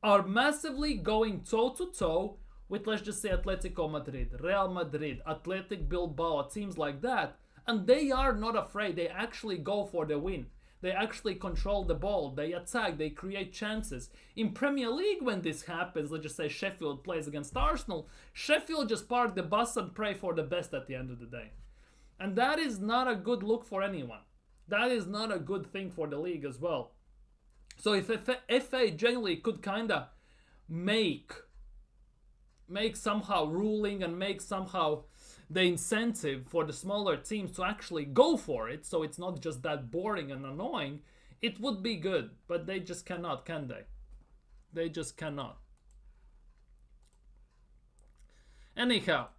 are massively going toe-to-toe with, let's just say, Atletico Madrid, Real Madrid, Athletic Bilbao, teams like that. And they are not afraid. They actually go for the win. They actually control the ball. They attack. They create chances. In Premier League, when this happens, let's just say Sheffield plays against Arsenal, Sheffield just park the bus and pray for the best at the end of the day. And that is not a good look for anyone. That is not a good thing for the league as well. So if FA generally could kind of make somehow ruling and make somehow the incentive for the smaller teams to actually go for it, so it's not just that boring and annoying, it would be good. But they just cannot, can they? They just cannot. Anyhow,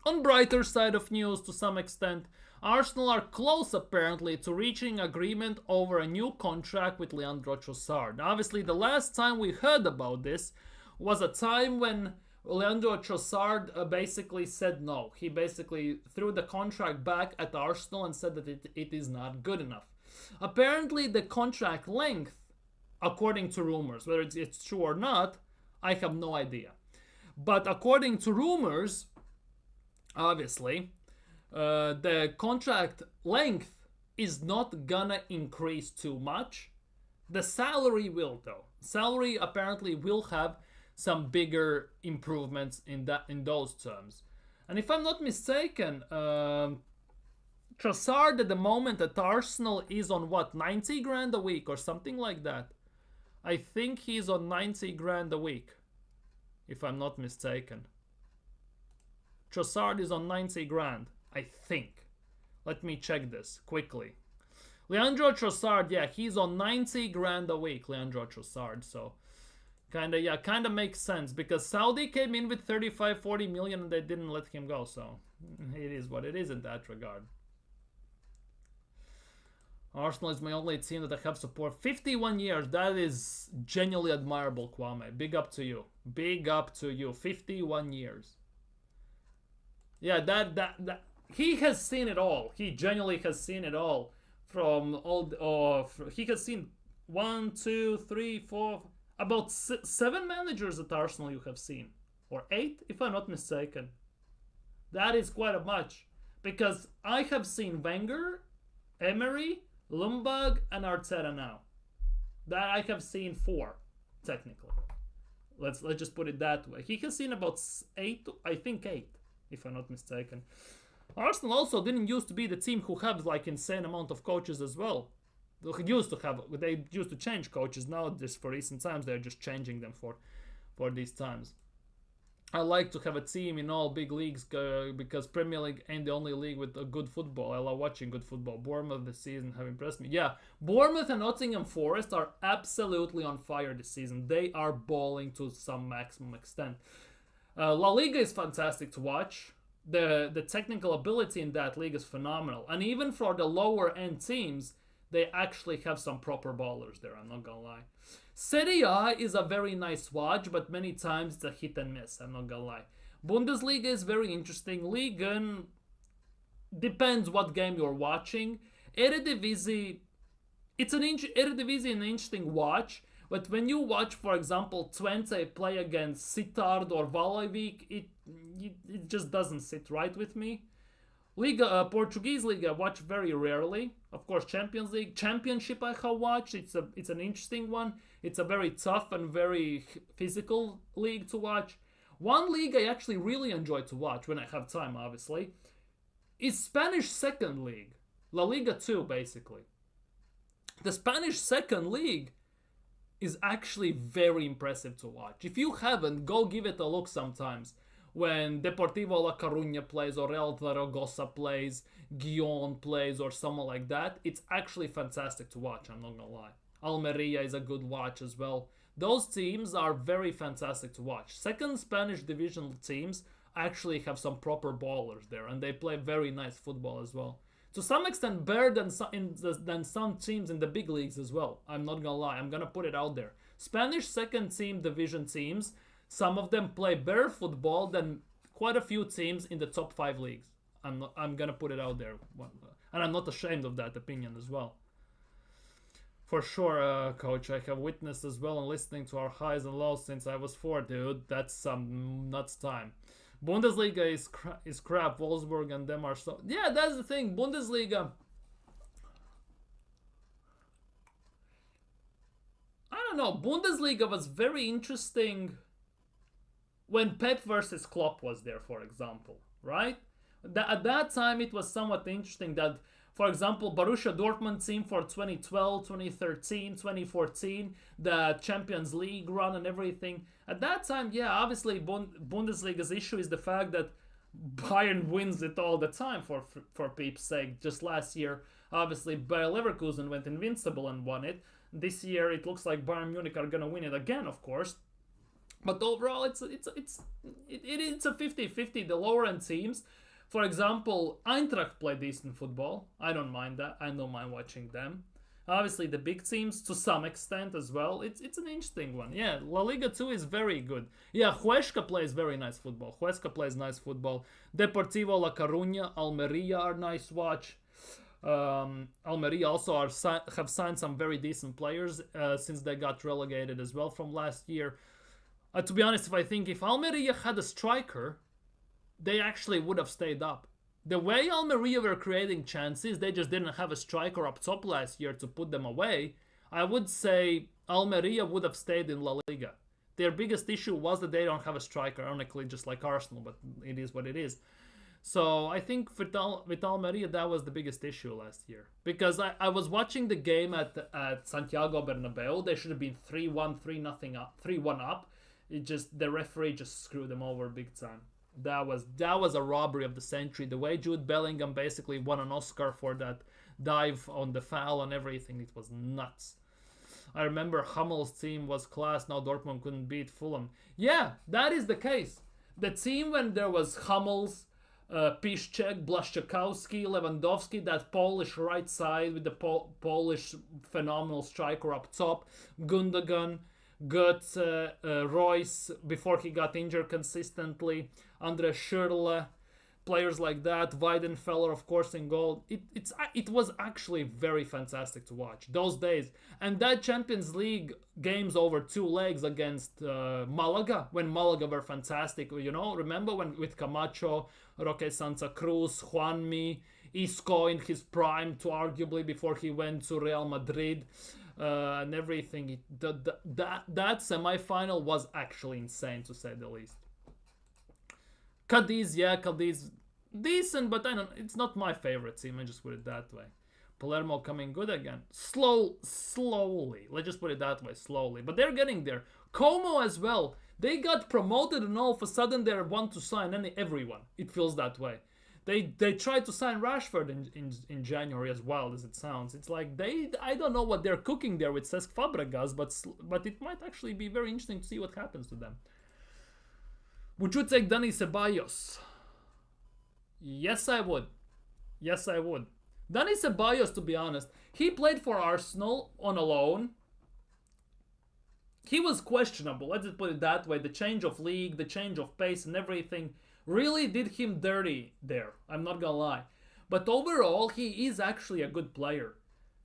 on brighter side of news to some extent, Arsenal are close apparently to reaching agreement over a new contract with Leandro Trossard. Obviously, the last time we heard about this was a time when Leandro Trossard basically said no. He basically threw the contract back at Arsenal and said that it is not good enough. Apparently, the contract length, according to rumors, whether it's true or not, I have no idea. But according to rumors, obviously, the contract length is not gonna increase too much. The salary will, though. Salary apparently will have some bigger improvements in those terms. And if I'm not mistaken, Trossard at the moment at Arsenal is on what, 90 grand a week or something like that. I think he's on 90 grand a week, if I'm not mistaken. Trossard is on 90 grand, I think. Let me check this quickly. Leandro Trossard, yeah, he's on 90 grand a week, Leandro Trossard, so kind of makes sense, because Saudi came in with 35-40 million and they didn't let him go, so it is what it is in that regard. Arsenal is my only team that I have support. 51 years, that is genuinely admirable, Kwame. Big up to you. Big up to you. 51 years. Yeah, that he has seen it all. He genuinely has seen it all. From all, he has seen 1, 2, 3, 4, about 7 managers at Arsenal you have seen, or 8, if I'm not mistaken. That is quite a much, because I have seen Wenger, Emery, Ljungberg, and Arteta now. That I have seen 4, technically. Let's just put it that way. He has seen about 8, I think 8, if I'm not mistaken. Arsenal also didn't used to be the team who had like insane amount of coaches as well. They used to change coaches. Now, just for recent times, they're just changing them for these times. I like to have a team in all big leagues because Premier League ain't the only league with a good football. I love watching good football. Bournemouth this season have impressed me. Yeah, Bournemouth and Nottingham Forest are absolutely on fire this season. They are balling to some maximum extent. La Liga is fantastic to watch. The technical ability in that league is phenomenal. And even for the lower end teams, they actually have some proper ballers there, I'm not gonna lie. Serie A is a very nice watch, but many times it's a hit and miss, I'm not gonna lie. Bundesliga is very interesting. Liga depends what game you're watching. Eredivisie, Eredivisie an interesting watch, but when you watch, for example, Twente play against Sittard or Waalwijk, it just doesn't sit right with me. Portuguese League I watch very rarely. Of course, Champions League, Championship I have watched. It's an interesting one. It's a very tough and very physical league to watch. One league I actually really enjoy to watch when I have time, obviously, is Spanish Second League, La Liga 2, basically. The Spanish Second League is actually very impressive to watch. If you haven't, go give it a look sometimes. When Deportivo La Coruña plays, or Real Zaragoza plays, Guion plays, or someone like that, it's actually fantastic to watch, I'm not gonna lie. Almeria is a good watch as well. Those teams are very fantastic to watch. Second Spanish division teams actually have some proper ballers there, and they play very nice football as well. To some extent better than some teams in the big leagues as well. I'm not gonna lie, I'm gonna put it out there. Spanish second team division teams, some of them play better football than quite a few teams in the top 5 leagues. I'm gonna put it out there, and I'm not ashamed of that opinion as well. For sure, coach, I have witnessed as well and listening to our highs and lows since I was 4, dude. That's some nuts time. Bundesliga is crap. Wolfsburg and them are so... Yeah, that's the thing. Bundesliga... I don't know. Bundesliga was very interesting when Pep versus Klopp was there, for example, right? At that time, it was somewhat interesting that, for example, Borussia Dortmund team for 2012, 2013, 2014, the Champions League run and everything. At that time, yeah, obviously Bundesliga's issue is the fact that Bayern wins it all the time, for peeps' sake. Just last year, obviously, Bayer Leverkusen went invincible and won it. This year, it looks like Bayern Munich are going to win it again, of course. But overall, it's a 50-50. The lower end teams, for example, Eintracht play decent football. I don't mind that. I don't mind watching them. Obviously, the big teams to some extent as well. It's an interesting one. Yeah, La Liga 2 is very good. Yeah, Huesca plays very nice football. Huesca plays nice football. Deportivo La Coruña, Almeria are nice watch. Almeria also have signed some very decent players since they got relegated as well from last year. To be honest, if Almeria had a striker, they actually would have stayed up. The way Almeria were creating chances, they just didn't have a striker up top last year to put them away. I would say Almeria would have stayed in La Liga. Their biggest issue was that they don't have a striker, ironically, just like Arsenal, but it is what it is. So I think with Almeria, that was the biggest issue last year. Because I was watching the game at Santiago Bernabeu. They should have been 3-1, 3-0 up, 3-1 up. The referee just screwed them over big time. That was a robbery of the century. The way Jude Bellingham basically won an Oscar for that dive on the foul and everything, it was nuts. I remember Hummel's team was class. Now Dortmund couldn't beat Fulham. Yeah, that is the case. The team when there was Hummels, Piszczek, Błaszczykowski, Lewandowski, that Polish right side with the Polish phenomenal striker up top, Gundogan, Götze, Royce before he got injured consistently, Andre Schürrle, players like that, Weidenfeller of course in goal. It was actually very fantastic to watch those days. And that Champions League games over 2 legs against Malaga, when Malaga were fantastic, remember when with Camacho, Roque Santa Cruz, Juanmi, Isco in his prime to arguably before he went to Real Madrid, and everything. That semi-final was actually insane, to say the least. Cadiz, decent, but it's not my favorite team, I just put it that way. Palermo coming good again. Slowly. Let's just put it that way, slowly. But they're getting there. Como as well. They got promoted and all of a sudden they want to sign everyone. It feels that way. They tried to sign Rashford in January, as wild as it sounds. It's like I don't know what they're cooking there with Cesc Fabregas, but it might actually be very interesting to see what happens to them. Would you take Dani Ceballos? Yes, I would. Dani Ceballos, to be honest, he played for Arsenal on a loan. He was questionable, let's just put it that way. The change of league, the change of pace and everything really did him dirty there, I'm not gonna lie. But overall, he is actually a good player.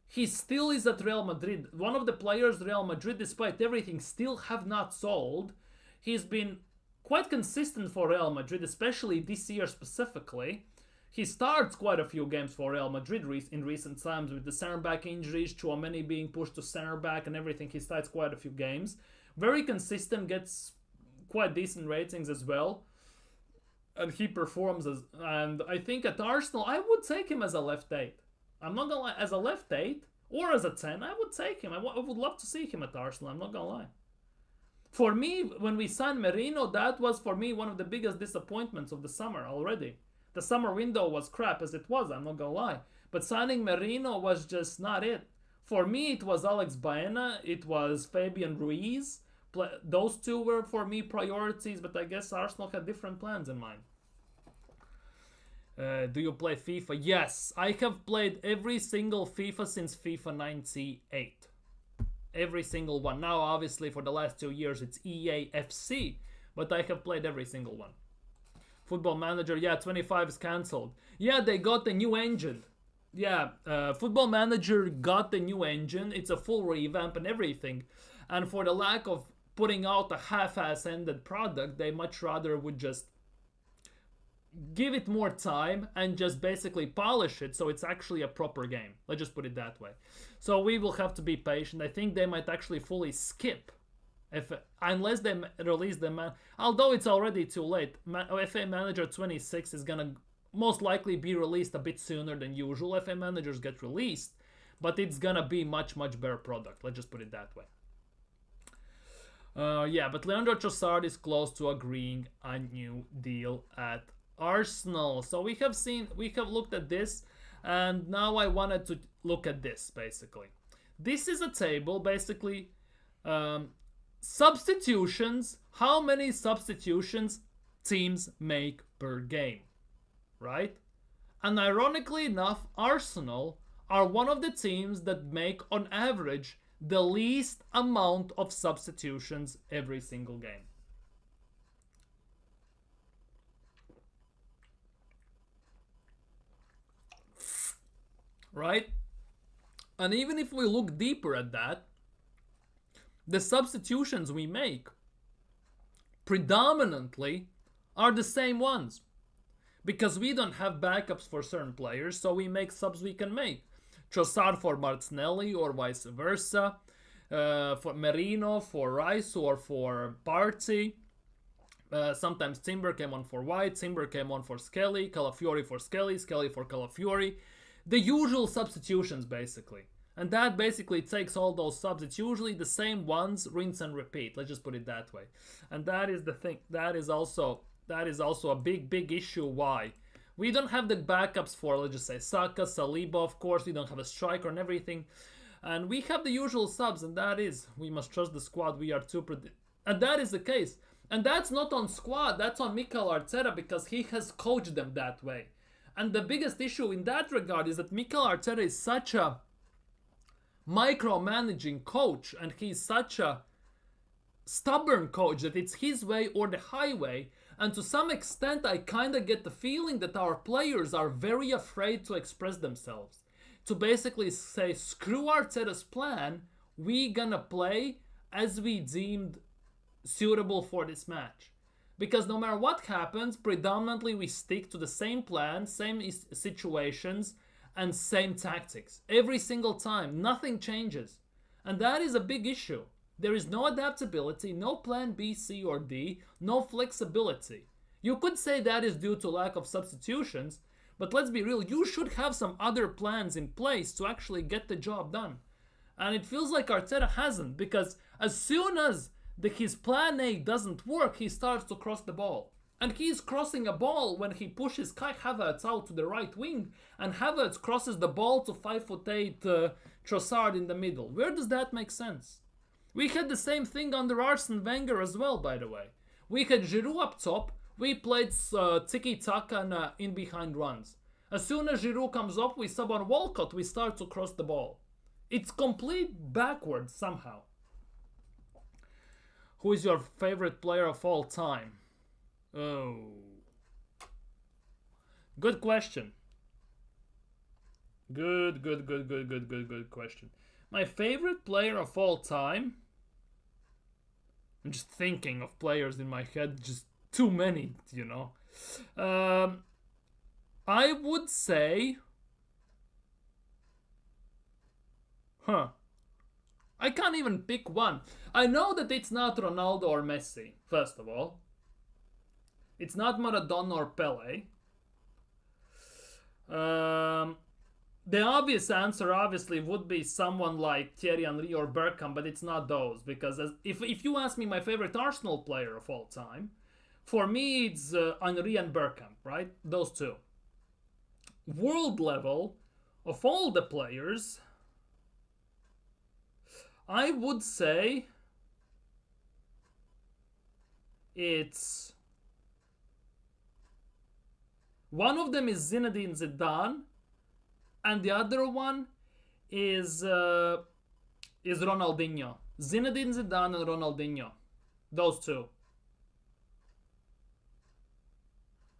He still is at Real Madrid. One of the players Real Madrid, despite everything, still have not sold. He's been quite consistent for Real Madrid, especially this year specifically. He starts quite a few games for Real Madrid in recent times with the center-back injuries, Tchouaméni being pushed to center-back and everything. He starts quite a few games. Very consistent, gets quite decent ratings as well. And he performs and I think at Arsenal, I would take him as a left 8. I'm not gonna lie, as a left 8 or as a 10, I would take him. I would love to see him at Arsenal, I'm not gonna lie. For me, when we signed Merino, that was for me one of the biggest disappointments of the summer already. The summer window was crap as it was, I'm not gonna lie. But signing Merino was just not it. For me, it was Alex Baena, it was Fabian Ruiz. Those two were for me priorities, but I guess Arsenal had different plans in mind. Do you play FIFA? Yes, I have played every single FIFA since FIFA 98. Every single one. Now, obviously, for the last 2 years, it's EA FC, but I have played every single one. Football Manager, yeah, 25 is cancelled. Yeah, they got the new engine. Yeah, Football Manager got the new engine. It's a full revamp and everything. And for the lack of putting out a half-ass-ended product, they much rather would just give it more time and just basically polish it so it's actually a proper game. Let's just put it that way. So we will have to be patient. I think they might actually fully skip unless they release the although it's already too late. FA Manager 26 is gonna most likely be released a bit sooner than usual. FA Managers get released, but it's gonna be much better product. Let's just put it that way. Yeah, but Leandro Trossard is close to agreeing a new deal at Arsenal. So we have looked at this, and now I wanted to look at this basically. This is a table basically. Substitutions, how many substitutions teams make per game, right? And ironically enough, Arsenal are one of the teams that make, on average, the least amount of substitutions every single game. Right? And even if we look deeper at that, the substitutions we make predominantly are the same ones. Because we don't have backups for certain players, so we make subs we can make. Trossard for Martinelli or vice versa. For Merino for Rice or for Partey. Sometimes Timber came on for White, Timber came on for Skelly, Calafiori for Skelly, Skelly for Calafiori. The usual substitutions, basically. And that basically takes all those subs. It's usually the same ones, rinse and repeat. Let's just put it that way. And that is the thing. That is also a big issue why. We don't have the backups for, let's just say, Saka, Saliba, of course. We don't have a striker and everything. And we have the usual subs, and that is, we must trust the squad. We are too and that is the case. And that's not on squad, that's on Mikel Arteta, because he has coached them that way. And the biggest issue in that regard is that Mikel Arteta is such a micromanaging coach, and he's such a stubborn coach that it's his way or the highway. And to some extent, I kind of get the feeling that our players are very afraid to express themselves. To basically say, screw Arteta's plan, we gonna play as we deemed suitable for this match. Because no matter what happens, predominantly we stick to the same plan, same situations, and same tactics. Every single time, nothing changes. And that is a big issue. There is no adaptability, no plan B, C, or D, no flexibility. You could say that is due to lack of substitutions, but let's be real, you should have some other plans in place to actually get the job done. And it feels like Arteta hasn't, because as soon as his plan A doesn't work, he starts to cross the ball. And he's crossing a ball when he pushes Kai Havertz out to the right wing, and Havertz crosses the ball to 5'8" Trossard in the middle. Where does that make sense? We had the same thing under Arsene Wenger as well, by the way. We had Giroud up top, we played tiki-taka and in-behind runs. As soon as Giroud comes up, we sub on Walcott, we start to cross the ball. It's complete backwards somehow. Who is your favorite player of all time? Oh. Good question. Good question. My favorite player of all time? I'm just thinking of players in my head, just too many, you know. I would say... I can't even pick one. I know that it's not Ronaldo or Messi, first of all. It's not Maradona or Pele. The obvious answer obviously would be someone like Thierry Henry or Bergkamp, but it's not those. Because if you ask me my favorite Arsenal player of all time, for me it's Henry and Bergkamp, right? Those two. World level, of all the players, I would say it's... One of them is Zinedine Zidane, and the other one is Ronaldinho. Zinedine Zidane and Ronaldinho. Those two.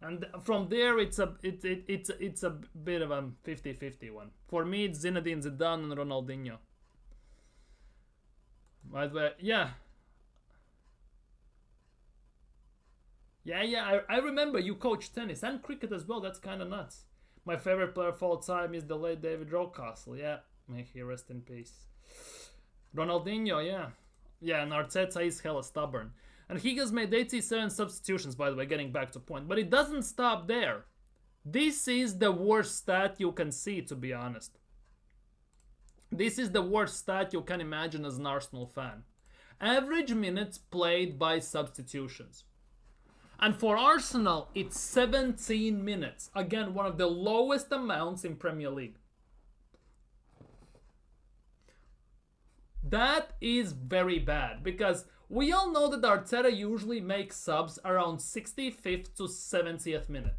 And from there, it's a bit of a 50-50 one. For me, it's Zinedine Zidane and Ronaldinho. Right, yeah. Yeah, I remember you coached tennis and cricket as well. That's kind of nuts. My favorite player of all time is the late David Rocastle. Yeah, may he rest in peace. Ronaldinho, yeah. Yeah, and Arteta is hella stubborn. And he has made 87 substitutions, by the way, getting back to point. But it doesn't stop there. This is the worst stat you can see, to be honest. This is the worst stat you can imagine as an Arsenal fan. Average minutes played by substitutions. And for Arsenal, it's 17 minutes. Again, one of the lowest amounts in Premier League. That is very bad, because we all know that Arteta usually makes subs around 65th to 70th minute.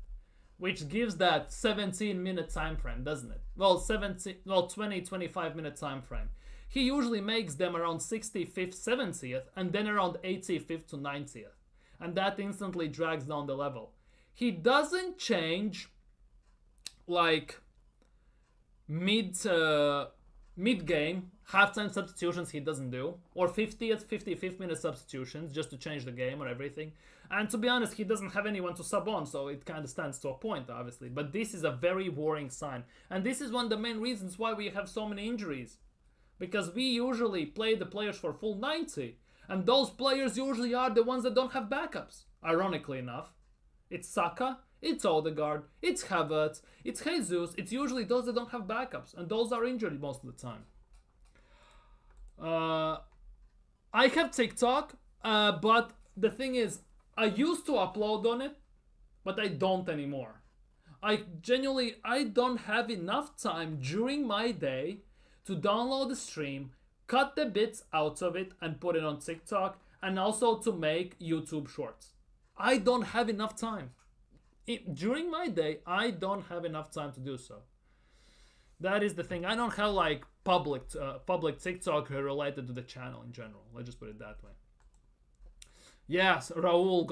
which gives that 17-minute time frame, doesn't it? Well, 20-25 minute time frame. He usually makes them around 65th, 70th, and then around 85th to 90th. And that instantly drags down the level. He doesn't change like mid-game, halftime substitutions he doesn't do, or 50th, 55th minute substitutions just to change the game or everything. And to be honest, he doesn't have anyone to sub on, so it kind of stands to a point, obviously. But this is a very worrying sign. And this is one of the main reasons why we have so many injuries. Because we usually play the players for full 90. And those players usually are the ones that don't have backups. Ironically enough. It's Saka, it's Odegaard, it's Havertz, it's Jesus. It's usually those that don't have backups. And those are injured most of the time. I have TikTok, but the thing is, I used to upload on it, but I don't anymore. I don't have enough time during my day to download the stream, cut the bits out of it and put it on TikTok, and also to make YouTube shorts. I don't have enough time. During my day, I don't have enough time to do so. That is the thing. I don't have like public TikTok related to the channel in general. Let's just put it that way. Yes, Raul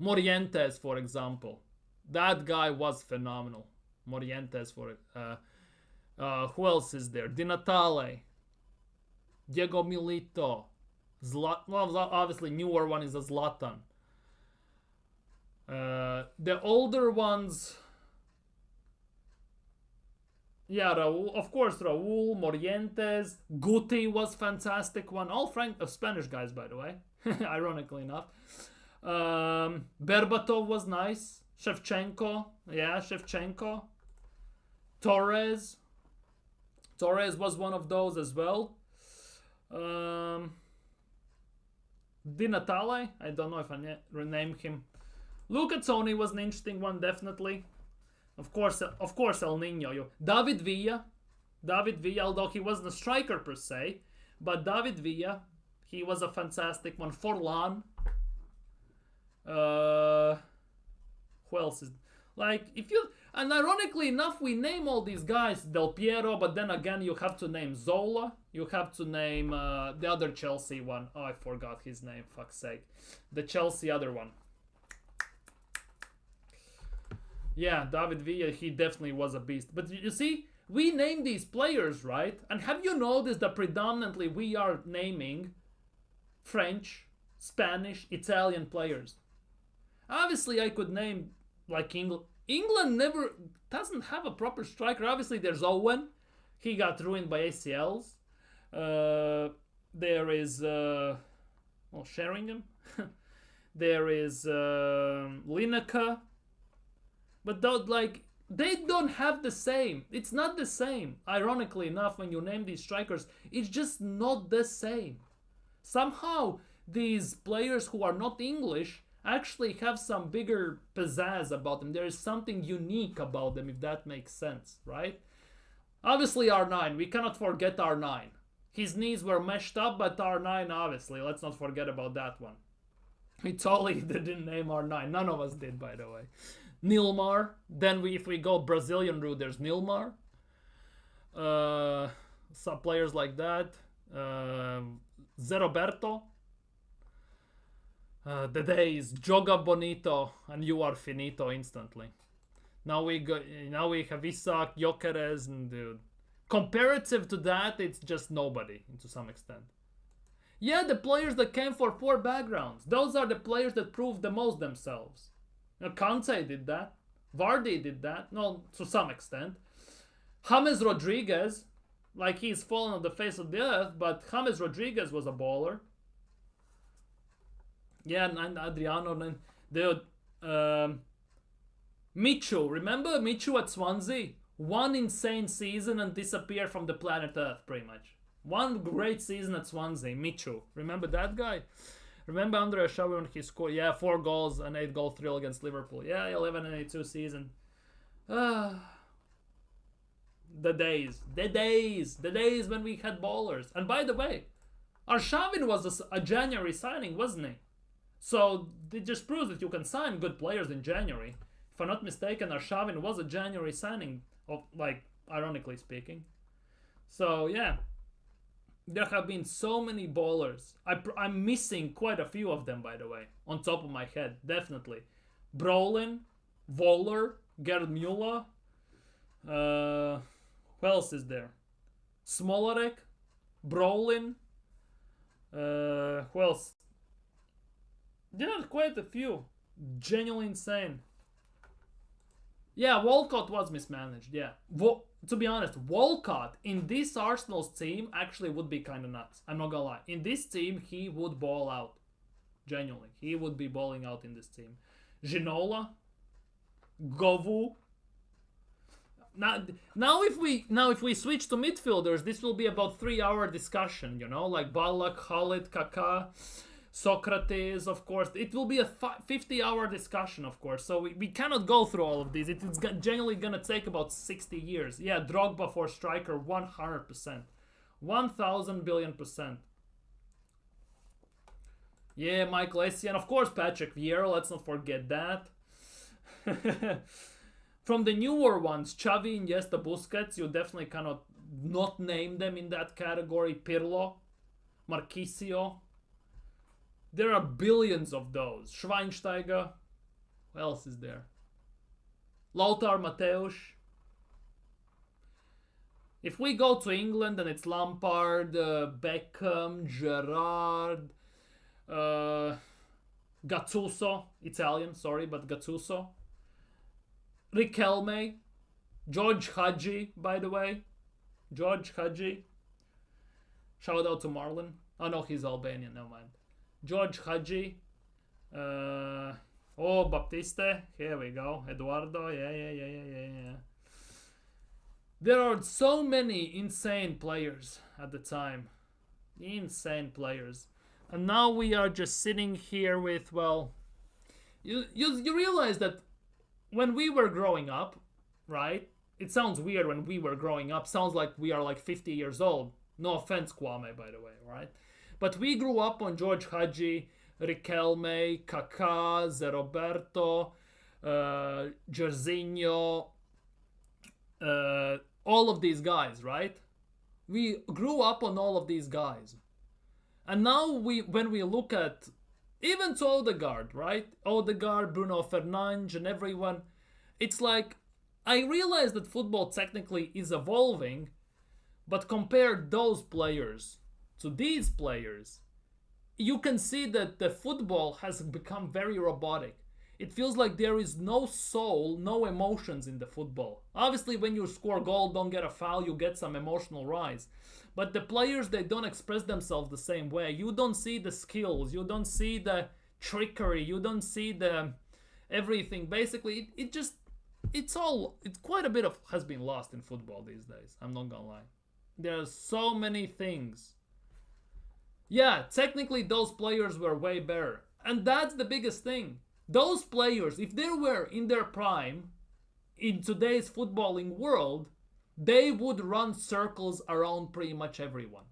Morientes, for example. That guy was phenomenal. Morientes for it. Who else is there? Di Natale, Diego Milito, well, obviously newer one is a Zlatan. The older ones, yeah, Raul, of course, Raul, Morientes, Guti was fantastic one. All Spanish guys, by the way, ironically enough. Berbatov was nice. Shevchenko, yeah, Shevchenko. Torres was one of those as well. Di Natale, I don't know if I renamed him. Luca Toni was an interesting one, definitely. Of course, El Nino. David Villa, although he wasn't a striker per se, but David Villa, he was a fantastic one. Forlan. Who else is like and ironically enough, we name all these guys Del Piero, but then again, you have to name Zola. You have to name the other Chelsea one. Oh, I forgot his name. Fuck's sake, the Chelsea other one. Yeah, David Villa, he definitely was a beast. But you see, we name these players, right? And have you noticed that predominantly we are naming French, Spanish, Italian players? Obviously, I could name like England. England never doesn't have a proper striker. Obviously, there's Owen. He got ruined by ACLs. There is Sheringham. There is Lineker. But they don't have the same. It's not the same. Ironically enough, when you name these strikers, it's just not the same. Somehow, these players who are not English actually have some bigger pizzazz about them. There is something unique about them, if that makes sense, right? Obviously, R9. We cannot forget R9. His knees were meshed up, but R9, obviously. Let's not forget about that one. We totally didn't name R9. None of us did, by the way. Nilmar. Then if we go Brazilian route, there's Nilmar. Some players like that. Zé Roberto. The days Joga Bonito and you are finito instantly. Now we have Isaac, Gyökeres, and dude. Comparative to that, it's just nobody to some extent. Yeah, the players that came for poor backgrounds. Those are the players that proved the most themselves. Now, Kante did that. Vardy did that. No, to some extent. James Rodriguez, like he's fallen on the face of the earth, but James Rodriguez was a baller. Yeah, and Adriano, and dude, Michu. Remember Michu at Swansea? One insane season and disappeared from the planet Earth, pretty much. One great season at Swansea, Michu. Remember that guy? Remember Andre Achawi when he scored? Yeah, 4 goals and 8-goal thrill against Liverpool. Yeah, 11 and 82 season. The days when we had ballers. And by the way, Arshavin was a January signing, wasn't he? So it just proves that you can sign good players in January. If I'm not mistaken, Arshavin was a January signing, of like, ironically speaking. So yeah, there have been so many ballers. I'm missing quite a few of them, by the way, on top of my head, definitely. Brolin, Voller, Gerd Müller. Who else is there? Smolarek, Brolin. Who else? There are quite a few. Genuinely insane. Yeah, Walcott was mismanaged. Yeah. To be honest, Walcott in this Arsenal's team actually would be kind of nuts. I'm not gonna lie. In this team, he would ball out. Genuinely. He would be balling out in this team. Ginola. Govu. Now if we switch to midfielders, this will be about 3-hour discussion, you know, like Ballack, Khalid, Kaká, Socrates, of course. It will be a 50-hour discussion, of course. So we cannot go through all of these. It's genuinely gonna take about 60 years. Yeah, Drogba for striker, 100%, 1,000 billion %. Yeah, Michael Essien, of course, Patrick Vieira. Let's not forget that. From the newer ones, Xavi, Iniesta, Busquets, you definitely cannot not name them in that category. Pirlo, Marquisio. There are billions of those. Schweinsteiger. Who else is there? Lothar Matthäus. If we go to England, then it's Lampard, Beckham, Gerrard, Gattuso, Italian, sorry, but Gattuso. Riquelme, George Hadji, by the way. George Hadji. Shout out to Marlon. Oh no, he's Albanian, never mind. George Hadji. Baptiste. Here we go. Eduardo. Yeah. There are so many insane players at the time. Insane players. And now we are just sitting here with, well, you realize that when we were growing up, right? It sounds weird when we were growing up. Sounds like we are like 50 years old. No offense, Kwame, by the way, right? But we grew up on George Hadji, Riquelme, Kaká, Zé Roberto, Jorginho, all of these guys, right? We grew up on all of these guys. And now when we look at even to Odegaard, right? Odegaard, Bruno Fernandes, and everyone. It's like, I realize that football technically is evolving, but compare those players to these players, you can see that the football has become very robotic. It feels like there is no soul, no emotions in the football. Obviously, when you score a goal, don't get a foul, you get some emotional rise. But the players, they don't express themselves the same way. You don't see the skills, you don't see the trickery, you don't see the everything. Basically, it's quite a bit of has been lost in football these days. I'm not gonna lie. There's so many things. Yeah, technically those players were way better. And that's the biggest thing. Those players, if they were in their prime, in today's footballing world, they would run circles around pretty much everyone.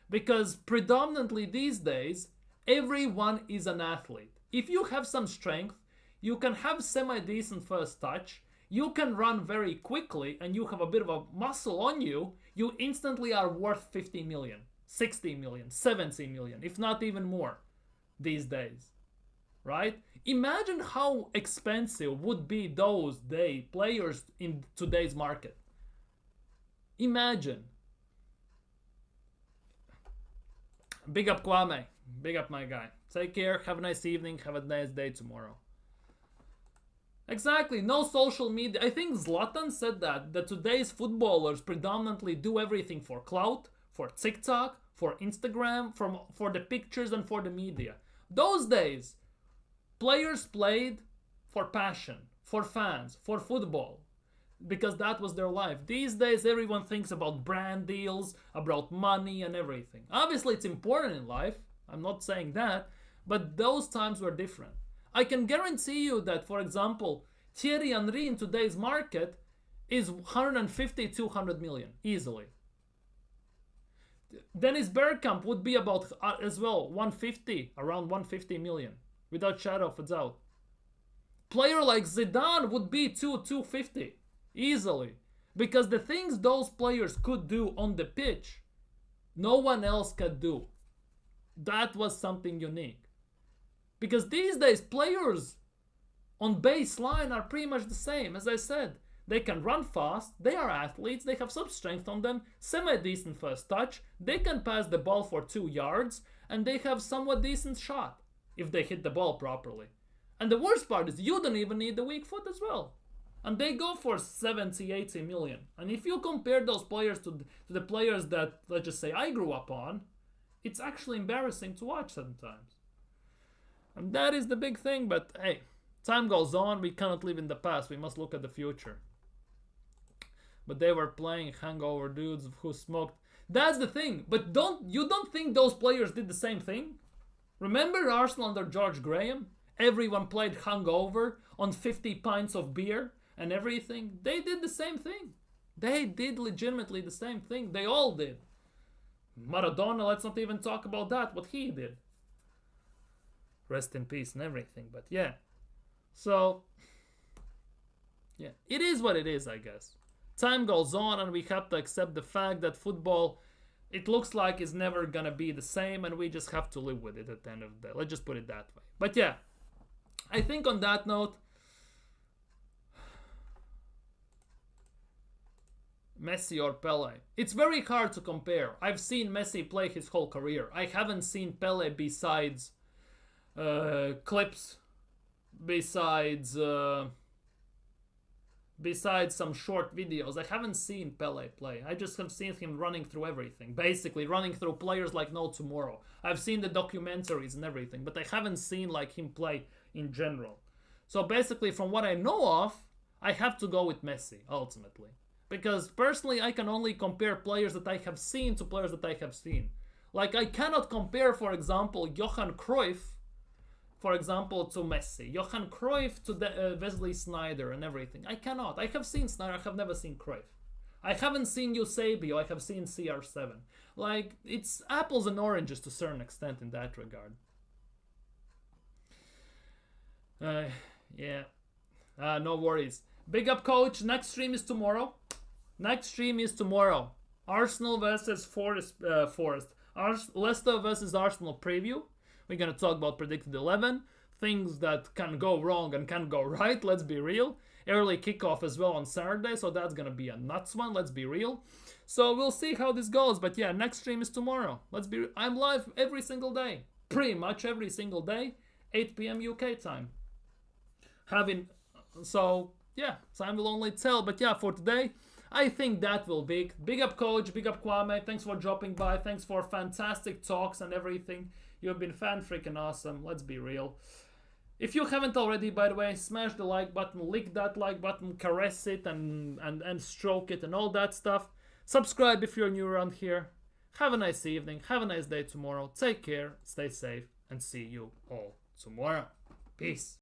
Because predominantly these days, everyone is an athlete. If you have some strength, you can have semi-decent first touch, you can run very quickly, and you have a bit of a muscle on you, you instantly are worth 50 million, 60 million, 70 million, if not even more these days. Right? Imagine how expensive would be those players in today's market. Imagine. Big up Kwame. Big up my guy. Take care. Have a nice evening. Have a nice day tomorrow. Exactly. No social media. I think Zlatan said that today's footballers predominantly do everything for clout, for TikTok, for Instagram, for the pictures and for the media. Those days, players played for passion, for fans, for football, because that was their life. These days, everyone thinks about brand deals, about money and everything. Obviously, it's important in life. I'm not saying that, but those times were different. I can guarantee you that, for example, Thierry Henry in today's market is 150, 200 million, easily. Dennis Bergkamp would be about, as well, 150, around 150 million, without shadow of a doubt. Player like Zidane would be 250 easily. Because the things those players could do on the pitch, no one else could do. That was something unique. Because these days, players on baseline are pretty much the same. As I said, they can run fast, they are athletes, they have some strength on them, semi-decent first touch, they can pass the ball for 2 yards, and they have somewhat decent shot if they hit the ball properly. And the worst part is you don't even need the weak foot as well. And they go for 70, 80 million. And if you compare those players to the players that, let's just say, I grew up on, it's actually embarrassing to watch sometimes. And that is the big thing, but hey, time goes on, we cannot live in the past, we must look at the future. But they were playing hangover dudes who smoked. That's the thing, but you don't think those players did the same thing? Remember Arsenal under George Graham? Everyone played hungover on 50 pints of beer and everything. They did the same thing. They did legitimately the same thing. They all did. Maradona, let's not even talk about that, what he did. Rest in peace and everything, but yeah. So, yeah, it is what it is, I guess. Time goes on and we have to accept the fact that football, it looks like is never gonna be the same, and we just have to live with it at the end of the day. Let's just put it that way. But yeah, I think on that note, Messi or Pele. It's very hard to compare. I've seen Messi play his whole career. I haven't seen Pele besides clips, besides some short videos. I haven't seen Pele play. I just have seen him running through everything. Basically, running through players like no tomorrow. I've seen the documentaries and everything, but I haven't seen like him play in general. So basically, from what I know of, I have to go with Messi, ultimately. Because personally, I can only compare players that I have seen to players that I have seen. Like, I cannot compare, for example, Johan Cruyff, for example, to Messi. Johan Cruyff to Wesley Sneijder and everything. I cannot. I have seen Sneijder, I have never seen Cruyff. I haven't seen Eusebio, I have seen CR7. Like, it's apples and oranges to a certain extent in that regard. Yeah. No worries. Big up, coach. Next stream is tomorrow. Arsenal versus Forest. Leicester versus Arsenal preview. We're going to talk about predicted 11. Things that can go wrong and can go right. Let's be real. Early kickoff as well on Saturday. So that's going to be a nuts one. Let's be real. So we'll see how this goes. But yeah, next stream is tomorrow. I'm live every single day. Pretty much every single day. 8 p.m. UK time. So yeah, time will only tell. But yeah, for today, I think that will be. Big up, coach. Big up, Kwame. Thanks for dropping by. Thanks for fantastic talks and everything. You've been fan-freaking awesome. Let's be real. If you haven't already, by the way, smash the like button, lick that like button, caress it and stroke it and all that stuff. Subscribe if you're new around here. Have a nice evening. Have a nice day tomorrow. Take care. Stay safe. And see you all tomorrow. Peace.